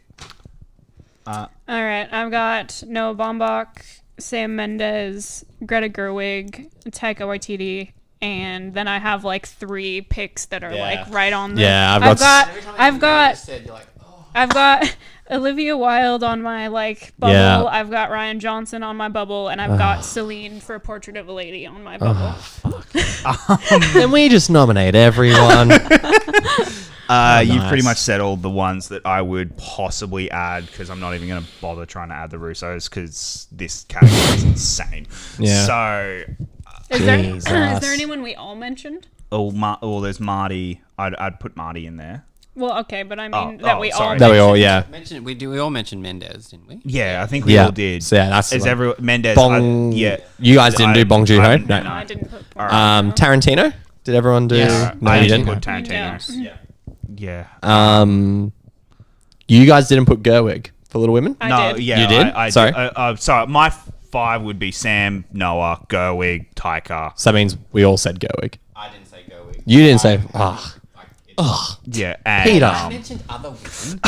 All right, I've got Noah Baumbach, Sam Mendes, Greta Gerwig, Taika Waititi, and then I have 3 picks that are right on the. Yeah, I've got. Said you're like, I've got Olivia Wilde on my bubble. Yeah. I've got Ryan Johnson on my bubble, and I've got Celine for Portrait of a Lady on my bubble. Can we just nominate everyone? You've pretty much said all the ones that I would possibly add because I'm not even going to bother trying to add the Russos because this category is insane. Yeah. So, Is there Jesus. anyone we all mentioned? there's Marty. I'd put Marty in there. Well, okay, but I mean Oh, that we all sorry. That we all, yeah. We all mentioned Mendez, didn't we? Yeah, I think we Yeah. all did. So, yeah, that's Is the one. everyone Mendez? Bong. Yeah. You guys didn't do Bong Joon-ho? No. No, I didn't put. Tarantino? Did everyone do? Yes. No, I you didn't didn't. put Tarantino. Yeah. You guys didn't put Gerwig for Little Women? I did. Yeah, You did? I Sorry. sorry. My 5 would be Sam, Noah, Gerwig, Taika. So that means we all said Gerwig. I didn't say Gerwig. You didn't say. Yeah, and, Peter. mentioned other women.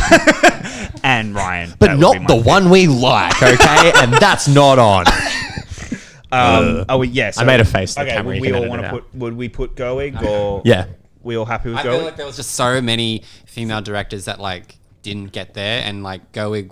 and Ryan. But That would not be my the pick. one we like, okay? And that's not on. Yeah. So, I made a face to the Okay, camera, would you we can all edit want it to out. put? Would we put Gerwig or? Yeah. We all happy with I Gerwig? feel like there was just so many female directors that didn't get there, and Gerwig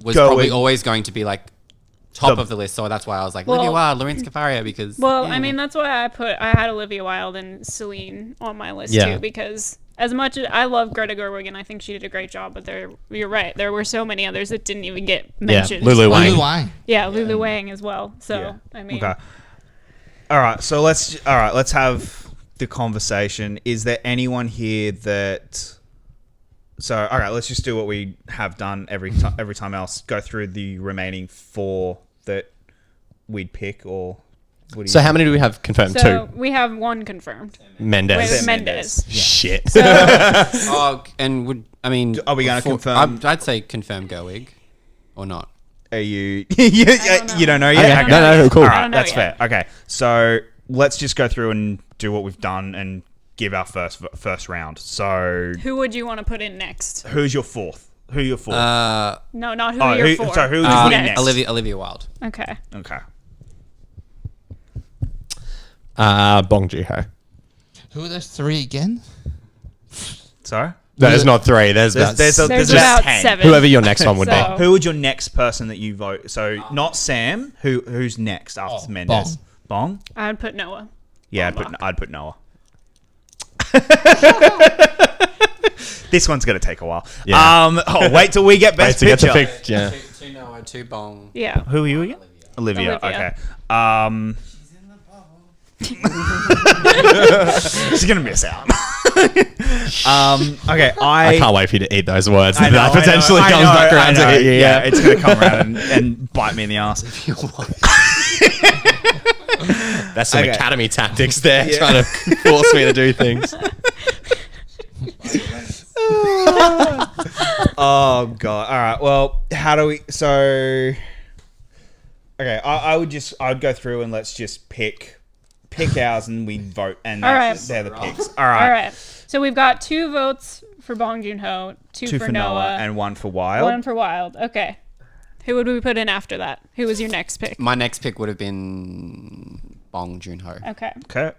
was Gerwig. probably always going to be top The- of the list. So that's why I was like, Well- Olivia Wilde, Lorraine Scafaria, because Well, yeah. I mean, that's why I had Olivia Wilde and Celine on my list Yeah. too, because as much as I love Greta Gerwig and I think she did a great job, but you're right, there were so many others that didn't even get mentioned. Lulu Wang. Lulu Wang. Yeah, Lulu Wang as well. So Yeah. I mean, Okay. All right. So let's have the conversation. Is there anyone here that? So all right, let's just do what we have done every time else. Go through the remaining 4 that we'd pick, or what do you So how many do we have confirmed? so 2. we have one confirmed. Mendes. With Mendes. Mendes. Shit. Oh, and are we gonna confirm? I'd say confirm Gerwig, or not. Are you? don't You don't know know. yet. Okay. Okay. No, cool. All I right, don't know that's yet. fair. Okay, so let's just go through and do what we've done and give our first round. So Who would you want to put in next? who's your 4th? Who are your 4th? No, not who Oh, are your who- 4. sorry, who's Who's putting next? Olivia Wilde. Okay. Okay. Bong Joon-ho. Who are those 3 again? Sorry. No, there's not 3. There's about There's There's about 10. 7. whoever your next one would So- Who would your next person that you vote? So not Sam. Who's next after Mendes? Bong. I would put Noah. Yeah, I'd put Noah. This one's gonna take a while. Yeah. Wait till we get be. best To get picture. to pick, yeah. 2 Noah, 2 Bong. Yeah. Who are you again? Olivia. Olivia. Okay. She's gonna miss out. Okay. I can't wait for you to eat those words. I know, that potentially I know, comes back I around to know. hit you. Yeah, it's gonna come around and bite me in the ass. That's some Okay. academy tactics there, Yeah. trying to force me to do things. Oh god. All right. Well, how do we? So, okay. I'd go through and let's just pick ours and we vote and All right. they're the picks. All right. So we've got 2 votes for Bong Joon-ho, 2 2 for Noah, and 1 for Wild. 1 for Wild. Okay. Who would we put in after that? Who was your next pick? My next pick would have been Bong Joon-ho. Okay. Okay.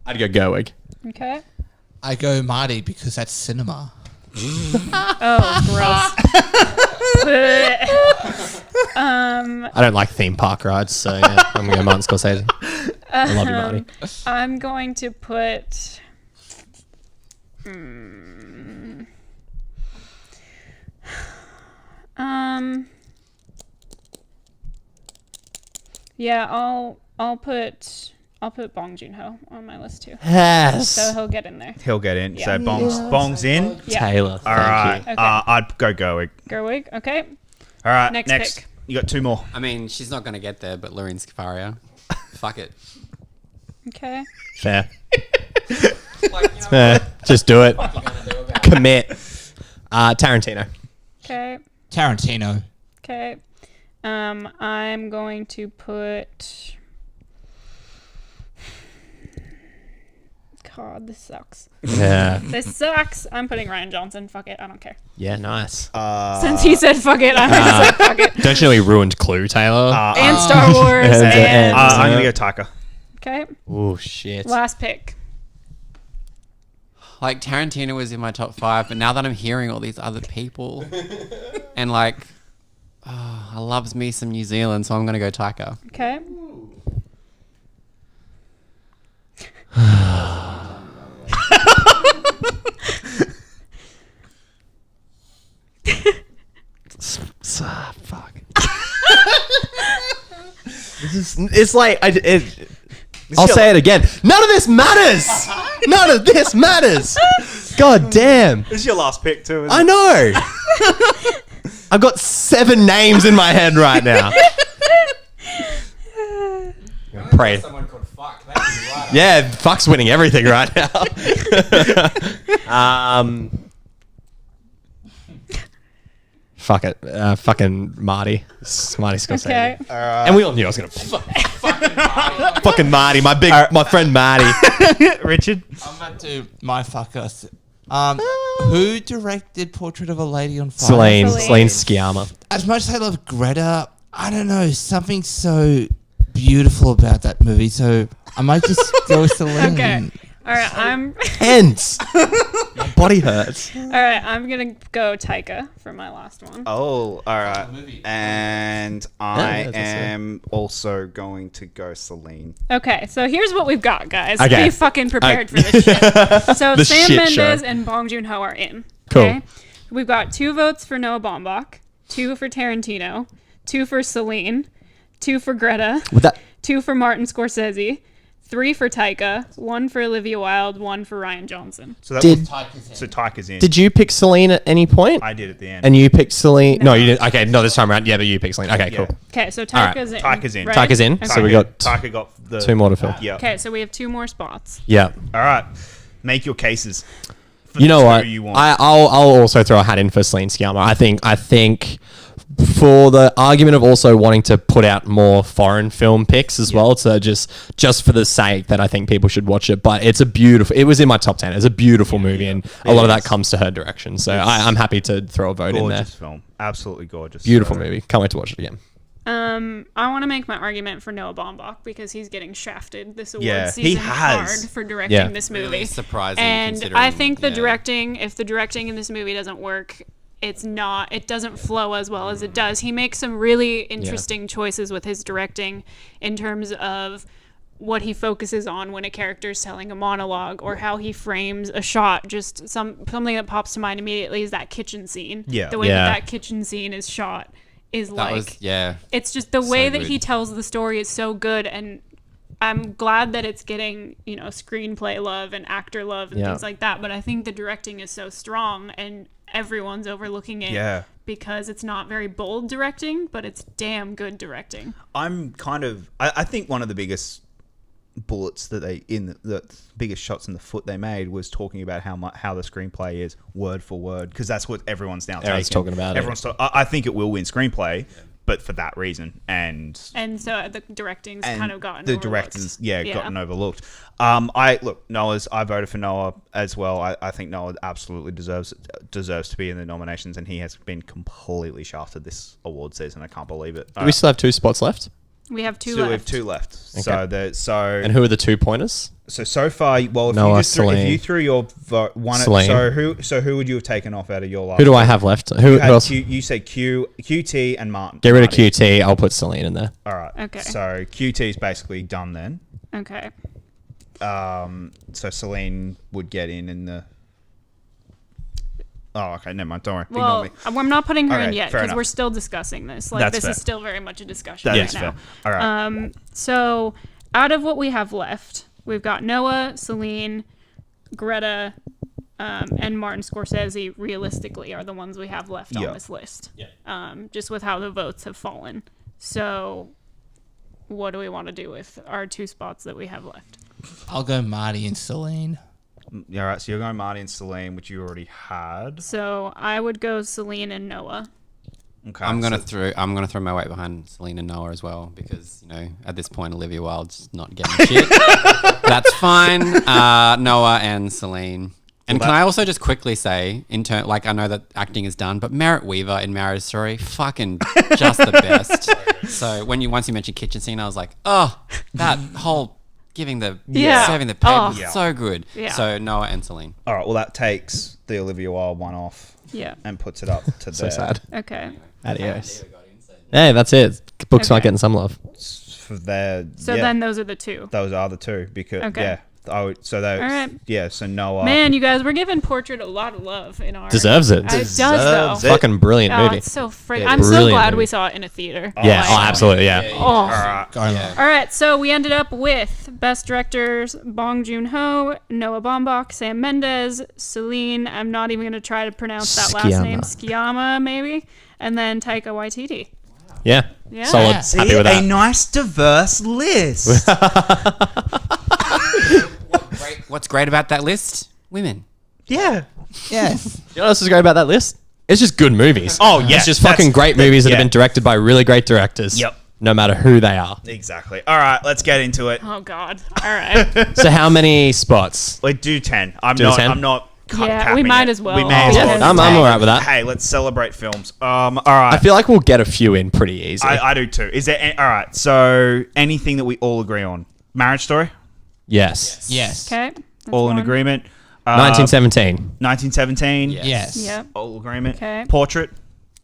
I'd go Gerwig. Okay. I go Marty because that's cinema. Oh, gross. I don't like theme park rides, so yeah, I'm going to go Martin Scorsese. I love you, Marty. I'm going to put. Yeah, I'll put Bong Joon-ho on my list too, so Yes. he'll get in there. He'll get in. Yeah. So Bong's in. Yeah. Taylor, All thank right. you. Okay. I'd go Gerwig. Gerwig. Okay. All right. Next Next. pick. You got 2 more. I mean, she's not going to get there, but Lorraine Scafaria. Fuck it. Okay. Fair. Fair. Just do it. Commit. Tarantino. Okay. Tarantino. Okay. I'm going to put. God, this sucks. Yeah. This sucks. I'm putting Ryan Johnson. Fuck it. I don't care. Yeah, nice. Since he said fuck it, I'm gonna say fuck it. Don't you know he ruined Clue, Taylor? And Star Wars. And- and I'm gonna go Taika. okay. Oh, shit. Last pick. like Tarantino was in my top 5, but now that I'm hearing all these other people, and like, I loves me some New Zealand, so I'm gonna go Taika. Okay. Fuck. It's like I'll say it again. None of this matters. None of this matters. God damn. This is your last pick too. I know. I've got 7 names in my head right now. Pray. Someone called Fuck. That would be right. Yeah, Fuck's winning everything right now. Fuck it. Fucking Marty. Marty Scorsese. Okay. And we all knew I was going to... Fucking Marty. My friend Marty. Richard. I'm about to my fucker. Who directed Portrait of a Lady on Fire? Celine Sciamma. As much as I love Greta, I don't know, something so beautiful about that movie. So I might just go with Celine. Okay. All right, Hence. My body hurts. All right, I'm gonna go Taika for my last one. Oh, all right. And I that's am also going to go Celine. Okay, so here's what we've got, guys. Okay. Be fucking prepared for this shit. So The Sam shit Mendes show. and Bong Joon-ho are in. Cool. Okay? We've got 2 votes for Noah Baumbach, 2 for Tarantino, 2 for Celine, 2 for Greta, With that... 2 for Martin Scorsese, 3 for Taika, 1 for Olivia Wilde, 1 for Ryan Johnson. So that Did- was, so Taika's in. Did you pick Celine at any point? I did at the end. And you picked Celine? No, you didn't. Okay, no, this time around. Yeah, but you picked Celine. Okay, cool. Okay, so right. Taika's in. Taika's in. right? Taika's in, Okay. so we got Taika got the 2 more to fill. Yeah. Okay, so we have 2 more spots. Yeah. All right. Make your cases. For You know the what? two you want. I'll also throw a hat in for Celine Sciamma. I think for the argument of also wanting to put out more foreign film picks as well, so just for the sake that I think people should watch it. But it was in my top 10. It's a beautiful movie, and a lot of that comes to her direction. So I'm happy to throw a vote in there. Gorgeous film. Absolutely gorgeous. Beautiful So- movie. Can't wait to watch it again. I want to make my argument for Noah Baumbach because he's getting shafted this award Yeah, he season has. hard for directing Yeah. this movie. Really surprising. And considering- I think if yeah. the directing in this movie doesn't work, it doesn't flow as well as it does. He makes some really interesting choices with his directing in terms of what he focuses on when a character is telling a monologue or how he frames a shot. Just something that pops to mind immediately is that kitchen scene. Yeah. The way Yeah. that kitchen scene is shot is That was it's just the way that good. he tells the story is so good, and I'm glad that it's getting, screenplay love and actor love and Yeah. things like that, but I think the directing is so strong and everyone's overlooking it Yeah. because it's not very bold directing, but it's damn good directing. I think one of the biggest bullets that the biggest shots in the foot they made was talking about how the screenplay is word for word, because that's what everyone's now Everyone's taking. talking about it. I think it will win screenplay, but for that reason, and So the directing's kind of gotten the overlooked. directors gotten overlooked. I voted for Noah as well. I think Noah absolutely deserves to be in the nominations, and he has been completely shafted this award season. I can't believe it. Do we still have 2 spots left? We have 2 We left. have 2 left. Okay. So And who are the 2 pointers? so far, well, if Noah, you just Celine. if you threw your vote one, Celine. so who would you have taken off out of your last? Who do I have left? Who You had else? you said QT and Martin. Get rid of Marty. QT. I'll put Celine in there. All right. Okay. So QT is basically done then. Okay. So Celine would get in the. Oh, okay. Never mind. Don't worry. Ignore Well, me. I'm not putting her in Okay, yet fair because enough. we're still discussing this. Like, That's this fair. is still very much a discussion That right is now. fair. All right. So, out of what we have left, we've got Noah, Celine, Greta, and Martin Scorsese. Realistically, are the ones we have left Yeah. on this list. Just with how the votes have fallen. So, what do we want to do with our 2 spots that we have left? I'll go Marty and Celine. All right. So you're going Marty and Celine, which you already had. So, I would go Celine and Noah. Okay. I'm gonna so- throw my weight behind Celine and Noah as well, because at this point Olivia Wilde's not getting shit. That's fine. Noah and Celine. And can I also just quickly say, I know that acting is done, but Merritt Weaver in Marriage Story, fucking just the best. So once you mentioned kitchen scene, I was like, oh, that whole giving the Yeah. serving the peg Oh. was Yeah. so good. Yeah. So Noah and Celine. All right. Well, that takes the Olivia Wilde one off Yeah. and puts it up to So there. sad. Okay. Adios. Hey, that's it. Book's not Okay. getting some love. For their, So yeah, then those are the two. those are the two because Okay. yeah. I would, so those, All right. yeah. So Noah. Man, you guys, we're giving Portrait a lot of love in our. Deserves it. It does Deserves though. it. Fucking brilliant Oh, movie. it's so freaking. Yeah, I'm so brilliant glad movie. we saw it in a theater. Yeah. Like- Oh, absolutely. Yeah. Oh. All right. Going Yeah. All right, so we ended up with Best Directors Bong Joon-ho, Noah Baumbach, Sam Mendes, Celine, I'm not even going to try to pronounce that last Sciamma. name, Sciamma maybe, and then Taika Waititi. Yeah. Yeah. Solid. Yeah. See, Happy with a that. nice diverse list. What's great about that list? Women. yeah. Yes. You know what else is great about that list? It's just good movies. Oh, yeah, It's just that's- fucking great movies that yeah. have been directed by really great directors. Yep. No matter who they are. Exactly. All right. Let's get into it. Oh God! All right. So how many spots? We do 10. I'm Do not. 10? I'm not. Yeah, capping we might it. as well. We may as Yeah. well. I'm alright with that. Hey, let's celebrate films. All right. I feel like we'll get a few in pretty easy. I do too. Is there? All right. So anything that we all agree on? Marriage Story. yes. Yes. Okay. that's All in one. agreement. 1917. 1917. Yes. Yep. All agreement. Okay. Portrait.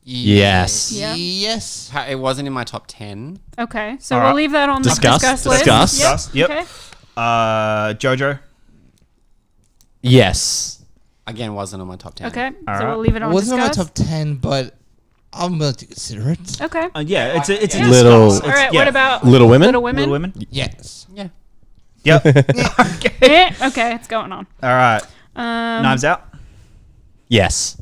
Yes. Yeah. Yes. It wasn't in my top 10. Okay. So All we'll right. leave that on Discuss. the discuss list. Discuss. Discuss. Yep. Okay. Jojo. Yes. Again, wasn't on my top 10. Okay. All so right. we'll leave it It on wasn't on my discuss. top 10, but I'm willing to consider it. Okay. Yeah. It's a Little- discuss. All right. yeah. What about Little Women? Little Women. Little Women? Yes. Yeah. Yep. Eh, okay, it's going on. All right. Um, Knives Out. Yes.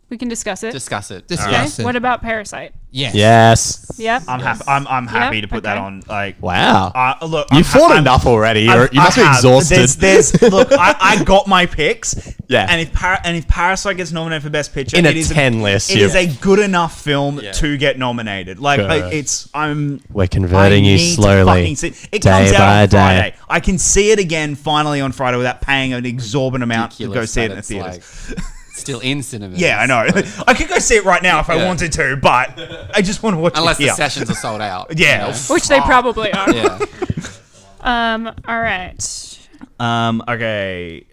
we can discuss it. Discuss it. Discuss it. What about Parasite? Yes. Yes. Yep. I'm happy. I'm happy Yep, to put that okay. on. Like. Wow. Look. You I'm fought I'm- enough already. You I must be have. exhausted. There's look. I got my picks. Yeah. And if Parasite gets nominated for Best Picture, In a it is 10 list, it you- is a good enough film Yeah. to get nominated. Like Correct. it's. I'm. We're I converting you need to slowly. fucking see- It day comes out by on day. Friday. I can see it again finally on Friday without paying an exorbitant amount to go Ridiculous see it that in the it's, theaters. like, still in cinemas. Yeah, I know. I could go see it right now if I Yeah. wanted to, but I just want to watch Unless it here. the sessions are sold out. Yeah. you know? Which they probably are. Yeah. All right. Okay.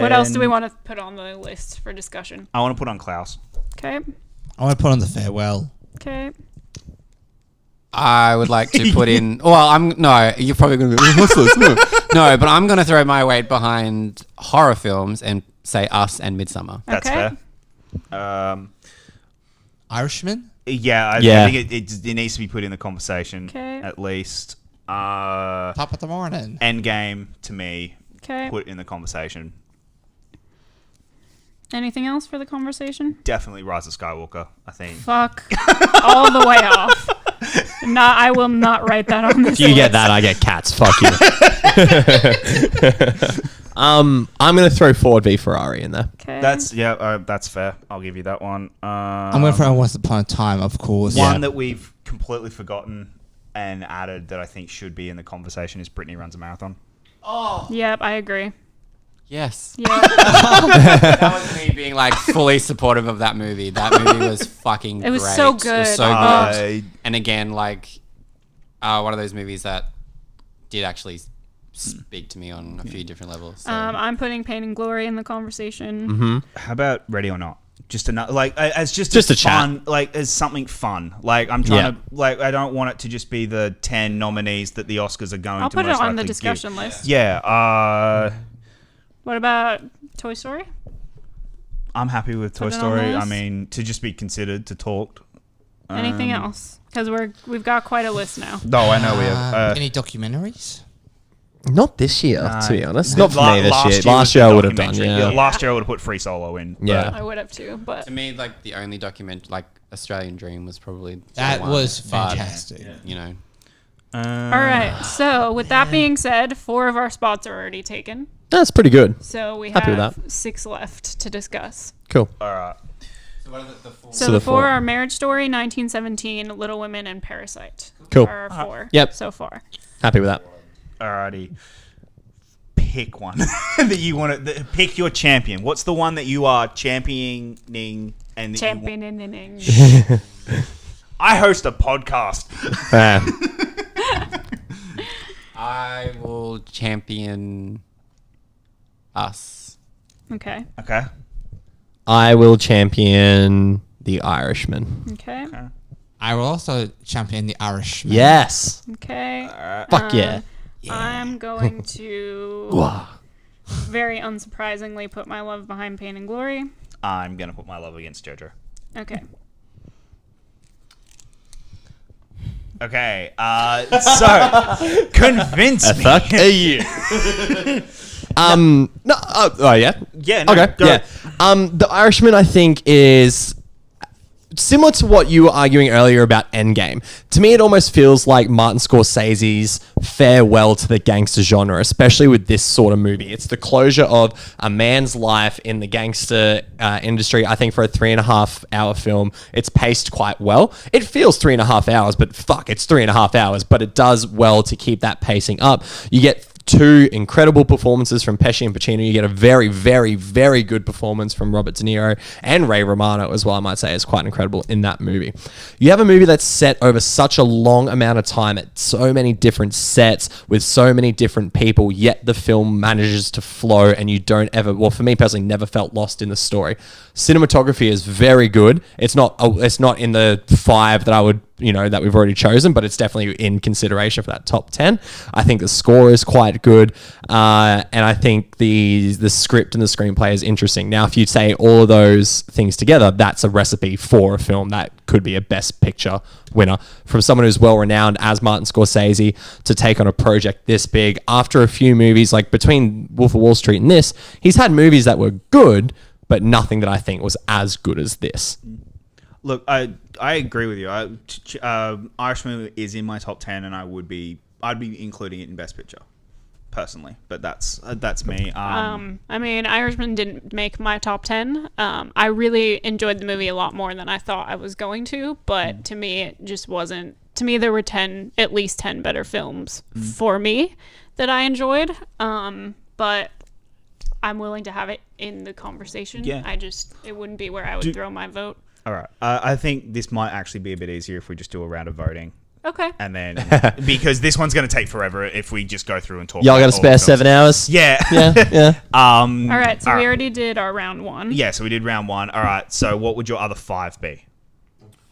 What else do we want to put on the list for discussion? I want to put on Klaus. Okay. I want to put on The Farewell. Okay. I would like to put in. Well, you're probably going to be. What's this? No, but I'm going to throw my weight behind horror films and say Us and Midsummer. That's Okay. fair. Irishman? Yeah, I Yeah. think it needs to be put in the conversation Okay. at least. Top of the morning. Endgame to me, Okay. put in the conversation. Anything else for the conversation? Definitely Rise of Skywalker. I think. Fuck. All the way off. I will not write that on this If you list. get that, I get cats. Fuck you. I'm gonna throw Ford v Ferrari in there. Okay. That's fair. I'll give you that one. I'm going to throw Once Upon a Time, of course. One Yeah. that we've completely forgotten and added that I think should be in the conversation is Brittany Runs a Marathon. Yep, I agree. Yes. Yep. That was me being like fully supportive of that movie. That movie was fucking It was great. so It was good. so I- good. And again, like one of those movies that did actually speak to me on a few different levels. So. I'm putting Pain and Glory in the conversation. Mm-hmm. How about Ready or Not? Just another as just a chat. fun, like as something fun. Like I'm trying Yeah. to like I don't want it to just be the 10 nominees that the Oscars are going I'll to put it most on the likely discussion give. list. Yeah, What about Toy Story? I'm happy with Toy Put it on Story. the I list? mean, to just be considered to talk. Anything else? Because we've got quite a list now. No, I know we have. Any documentaries? Not this year, to be honest. Not for La- me this year. was Last the year I would have done. documentary. Yeah. Last year I would have put Free Solo in. but- Yeah. I would have too, but to me, like the only document, like Australian Dream, was probably the That one, was but, fantastic. You know, all right. So with that being said, 4 of our spots are already taken. That's pretty good. So we Happy with have that. 6 left to discuss. Cool. All right. so what are the four? So So the the 4 four. are Marriage Story, 1917, Little Women, and Parasite. Cool. Are our 4. Yep. So far. Happy with that. Alrighty. Pick one that you want to pick your champion. What's the one that you are championing and that you want- Championing. I host a podcast. Yeah. I will will champion Us. Okay. Okay. I will champion The Irishman. Okay. I will also champion The Irishman. Yes. Okay. Fuck yeah. I'm going to very unsurprisingly put my love behind Pain and Glory. I'm gonna put my love against JoJo. Okay. Okay. So convince me. Fuck you. No. Oh yeah. Yeah. No, Okay. go. Yeah. The Irishman, I think, is similar to what you were arguing earlier about Endgame. To me, it almost feels like Martin Scorsese's farewell to the gangster genre, especially with this sort of movie. It's the closure of a man's life in the gangster industry. I think for a 3.5 hour film, it's paced quite well. It feels 3.5 hours, but fuck, it's 3.5 hours. But it does well to keep that pacing up. You get two incredible performances from Pesci and Pacino. You get a very, very, very good performance from Robert De Niro and Ray Romano as well, I might say, is quite incredible in that movie. You have a movie that's set over such a long amount of time at so many different sets with so many different people, yet the film manages to flow and you don't ever, well, for me personally, never felt lost in the story. Cinematography is very good. It's not in the 5 that I would, that we've already chosen, but it's definitely in consideration for that top 10. I think the score is quite good, and I think the script and the screenplay is interesting. Now, if you say all of those things together, that's a recipe for a film that could be a Best Picture winner. From someone who's well-renowned as Martin Scorsese to take on a project this big, after a few movies, like between Wolf of Wall Street and this, he's had movies that were good, but nothing that I think was as good as this. Look, I agree with you. Irishman is in my top 10, and I'd be including it in Best Picture, personally. But that's me. I mean, Irishman didn't make my top 10. I really enjoyed the movie a lot more than I thought I was going to, but to me, it just wasn't. To me, there were at least 10 better films for me that I enjoyed. But I'm willing to have it in the conversation. Yeah. It wouldn't be where I would throw my vote. All right. I think this might actually be a bit easier if we just do a round of voting. Okay. And then, because this one's going to take forever if we just go through and talk. Y'all got to all spare the 7 films. hours? Yeah. Yeah. All right. So we already did our round 1. Yeah. So we did round 1. All right. So what would your other 5 be?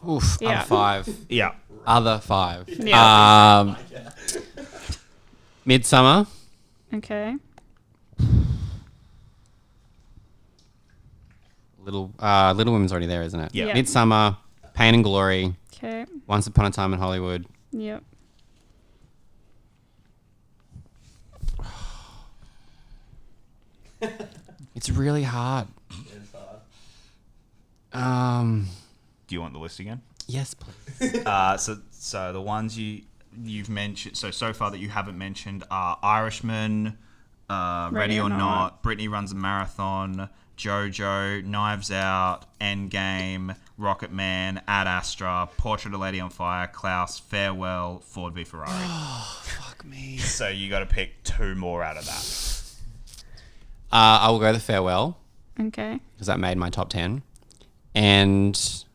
Oof. Yeah. Other 5. Yeah. Other 5. Yeah. Midsummer. Okay. Little Women's already there, isn't it? Yeah. Midsummer, Pain and Glory, Okay. Once Upon a Time in Hollywood. Yep. It's really hard. Do you want the list again? Yes, please. So the ones you've mentioned so far that you haven't mentioned are Irishman, Ready or Not, Brittany Runs a Marathon, JoJo, Knives Out, Endgame, Rocket Man, Ad Astra, Portrait of a Lady on Fire, Klaus, Farewell, Ford v Ferrari. Oh, fuck me. So you got to pick 2 more out of that. I will go the Farewell Okay. because that made my top 10. And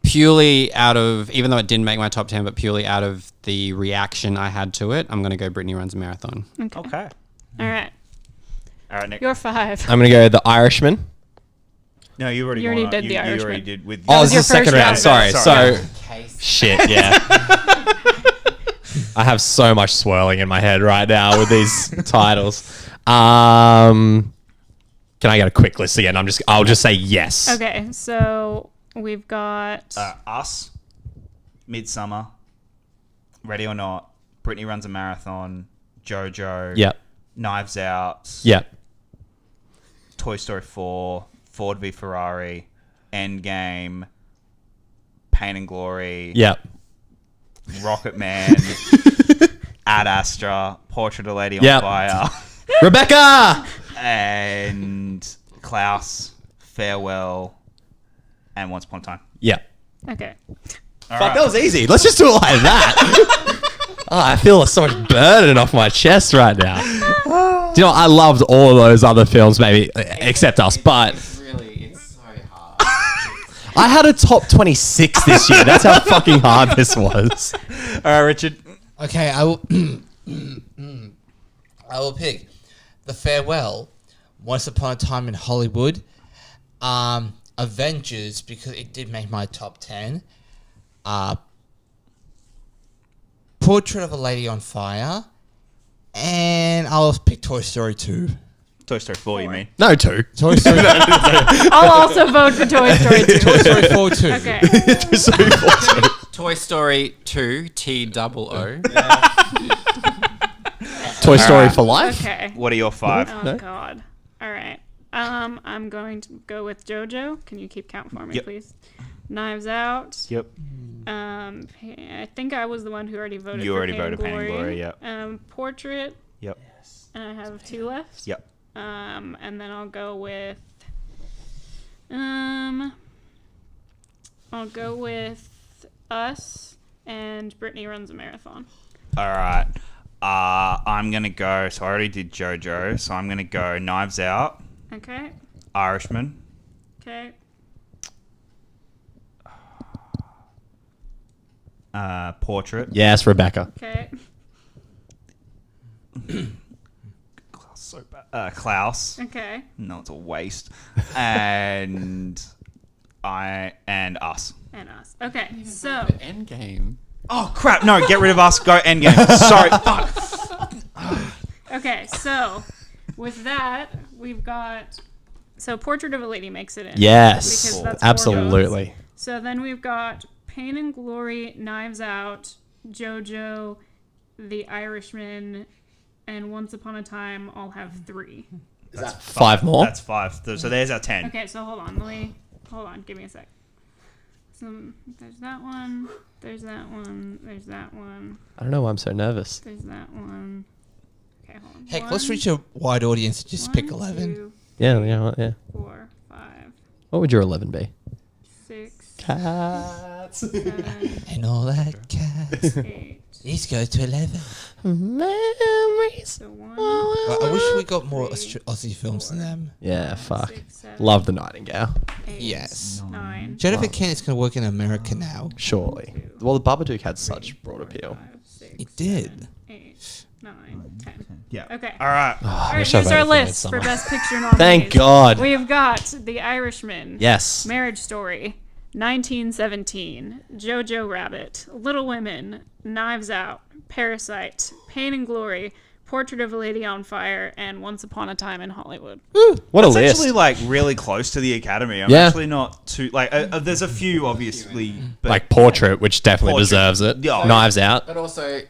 purely out of, even though it didn't make my top 10, but purely out of the reaction I had to it, I'm going to go Brittany Runs a Marathon. Okay. All right. All right, Nick. Your 5. I'm going to go The Irishman. No, you already did The You Irishman. already did with. Oh, was this is your the second first round. round. Sorry. Sorry. So, shit, yeah. I have so much swirling in my head right now with these titles. Can I get a quick list again? I'll just say yes. Okay. So we've got. Us, Midsummer, Ready or Not, Brittany Runs a Marathon, JoJo, Yep. Knives Out, Yep. Toy Story 4, Ford v Ferrari, Endgame, Pain and Glory, Yep. Rocket Man, Ad Astra, Portrait of a Lady on Yep. Fire, Rebecca! and Klaus, Farewell, and Once Upon a Time. Yep. Okay. Fuck, that was easy. Let's just do it like that. Oh, I feel so much burden off my chest right now. Do you know, I loved all of those other films, maybe, except Us, but It's so hard. I had a top 26 this year. That's how fucking hard this was. All right, Richard. Okay, I will. I will pick The Farewell, Once Upon a Time in Hollywood, Avengers because it did make my top 10. Portrait of a Lady on Fire, and I'll pick Toy Story 2. Toy Story 4, you mean? No, 2. Toy Story. I'll also vote for Toy Story 2. Toy Story 4 2. Okay. Toy Story 2 TOO. Toy Story for life. Okay. What are your 5? Oh No? God. All right. I'm going to go with JoJo. Can you keep count for me, Yep. please? Knives Out. Yep. I think I was the one who already voted. You for already Pain and voted Pain and Glory, yep. Portrait. Yep. And I have 2 left. Yep. And then I'll go with. I'll go with Us and Brittany Runs a Marathon. All right. I'm going to go. So I already did JoJo. So I'm going to go Knives Out, Okay. Irishman, Okay. Portrait. Yes, Rebecca. Okay. So bad. Klaus. Okay. No, it's a waste. And Us. And Us. Okay. So. Endgame. Oh crap! No, get rid of Us. Go Endgame. Sorry. Fuck. Okay. So, with that, we've got. So, Portrait of a Lady makes it in. Yes, Because that's 4 absolutely. votes. So then we've got Pain and Glory, Knives Out, JoJo, The Irishman, and Once Upon a Time all have 3. 5 more. That's 5. So there's our 10. Okay, so hold on. Give me a sec. So there's that one, there's that one, there's that one, I don't know why I'm so nervous. there's that one. Okay, hold on. Heck, let's reach a wide audience and just pick 11. 2, Yeah. 4, 5, What would your 11 be? 6, Cats. 7, And all that cats. 8. Let's go to 11. Memories. So 1, I wish we got more 3, Aussie films than them. Yeah, fuck. 6, 7, Love The Nightingale. 8, Yes. 9, Jennifer Kent is going to work in America now. Surely. Well, the Babadook had such broad appeal. 5, 6, It did. 7, 8, 9, 10. Yeah. Okay. All right. All right, wish I here's our voted for list for Midsommar. Best Picture nominees. Thank God. We've got The Irishman, Yes. Marriage Story, 1917, Jojo Rabbit, Little Women, Knives Out, Parasite, Pain and Glory, Portrait of a Lady on Fire, and Once Upon a Time in Hollywood. What a It's list. actually like really close to the Academy. I'm Yeah. actually not too like. There's a few obviously, but Like Portrait, which definitely Portrait. deserves it. Yeah. Knives Out. But also,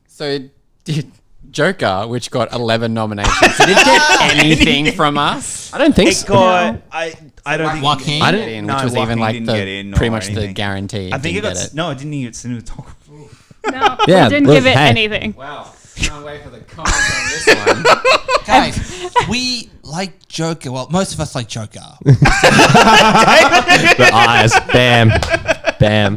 so did Joker, which got 11 nominations, did it get anything from us? I don't think it so. got. I don't think. Joaquin? I Get didn't. in, No, which was even Joaquin like didn't the get in pretty or much the anything. guarantee. I think it didn't got. get it. No, it didn't get cinematography. No, Yeah, we didn't look, give it hey. anything. Wow, can't wait for the comments on this one. Guys, we like Joker. Well, most of us like Joker. The eyes. Bam. Bam.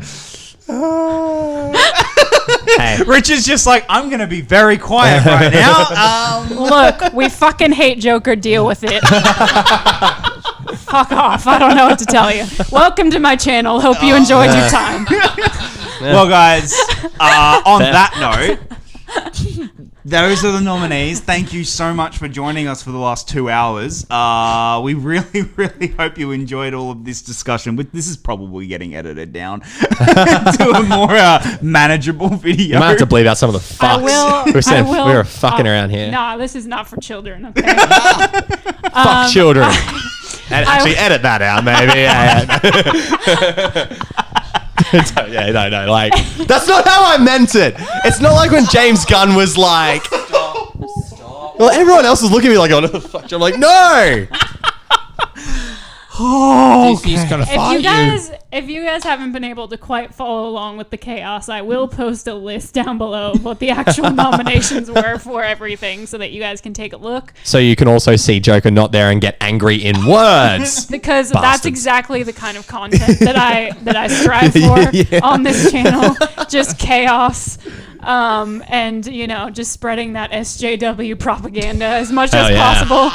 Hey. Rich is just like, I'm gonna be very quiet right now. Look, we fucking hate Joker. Deal with it. Fuck off. I don't know what to tell you. Welcome to my channel. Hope you enjoyed your time. Well, guys, on that note, those are the nominees. Thank you so much for joining us for the last 2 hours. We really, really hope you enjoyed all of this discussion. But this is probably getting edited down to a more manageable video. You might have to bleep out some of the fucks. I will. We said I will, we were fucking around here. Nah, this is not for children. Okay. Fuck children. And actually, edit that out, maybe. Yeah, no. Like, that's not how I meant it. It's not like when James Gunn was like. Stop. Well, everyone else was looking at me like, oh, no, fuck. I'm like, no. DC's gonna fire If you guys haven't been able to quite follow along with the chaos, I will post a list down below of what the actual nominations were for everything, so that you guys can take a look. So you can also see Joker not there and get angry in words. Because that's Bastards. exactly the kind of content that I strive for on this channel. Just chaos. And just spreading that SJW propaganda as much Hell as yeah. possible.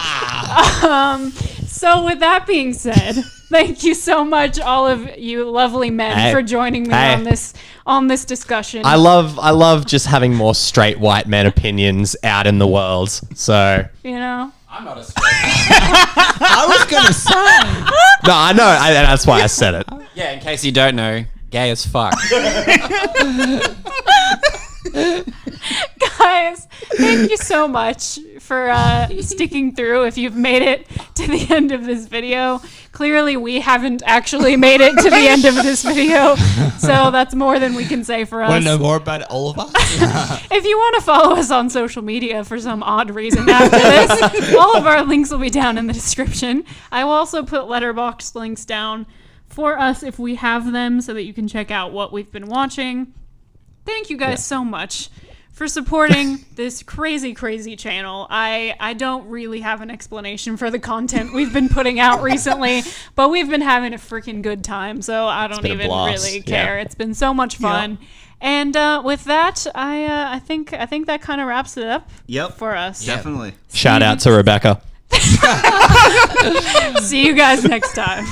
So with that being said, thank you so much, all of you lovely men, for joining me on this discussion. I love just having more straight white men opinions out in the world. So I'm not a straight. I was gonna say. No, I know. That's why I said it. Yeah, in case you don't know, gay as fuck. Guys, thank you so much for sticking through. If you've made it to the end of this video, clearly we haven't actually made it to the end of this video, so that's more than we can say for us. Want to know more about all of us? If you want to follow us on social media for some odd reason after this, all of our links will be down in the description. I will also put Letterboxd links down for us if we have them, so that you can check out what we've been watching. Thank you guys so much for supporting this crazy, crazy channel. I don't really have an explanation for the content we've been putting out recently, but we've been having a freaking good time, so I don't even really care. Yeah. It's been so much fun. Yeah. And with that, I think that kind of wraps it up for us. Definitely. Shout out to Rebecca. See you guys next time.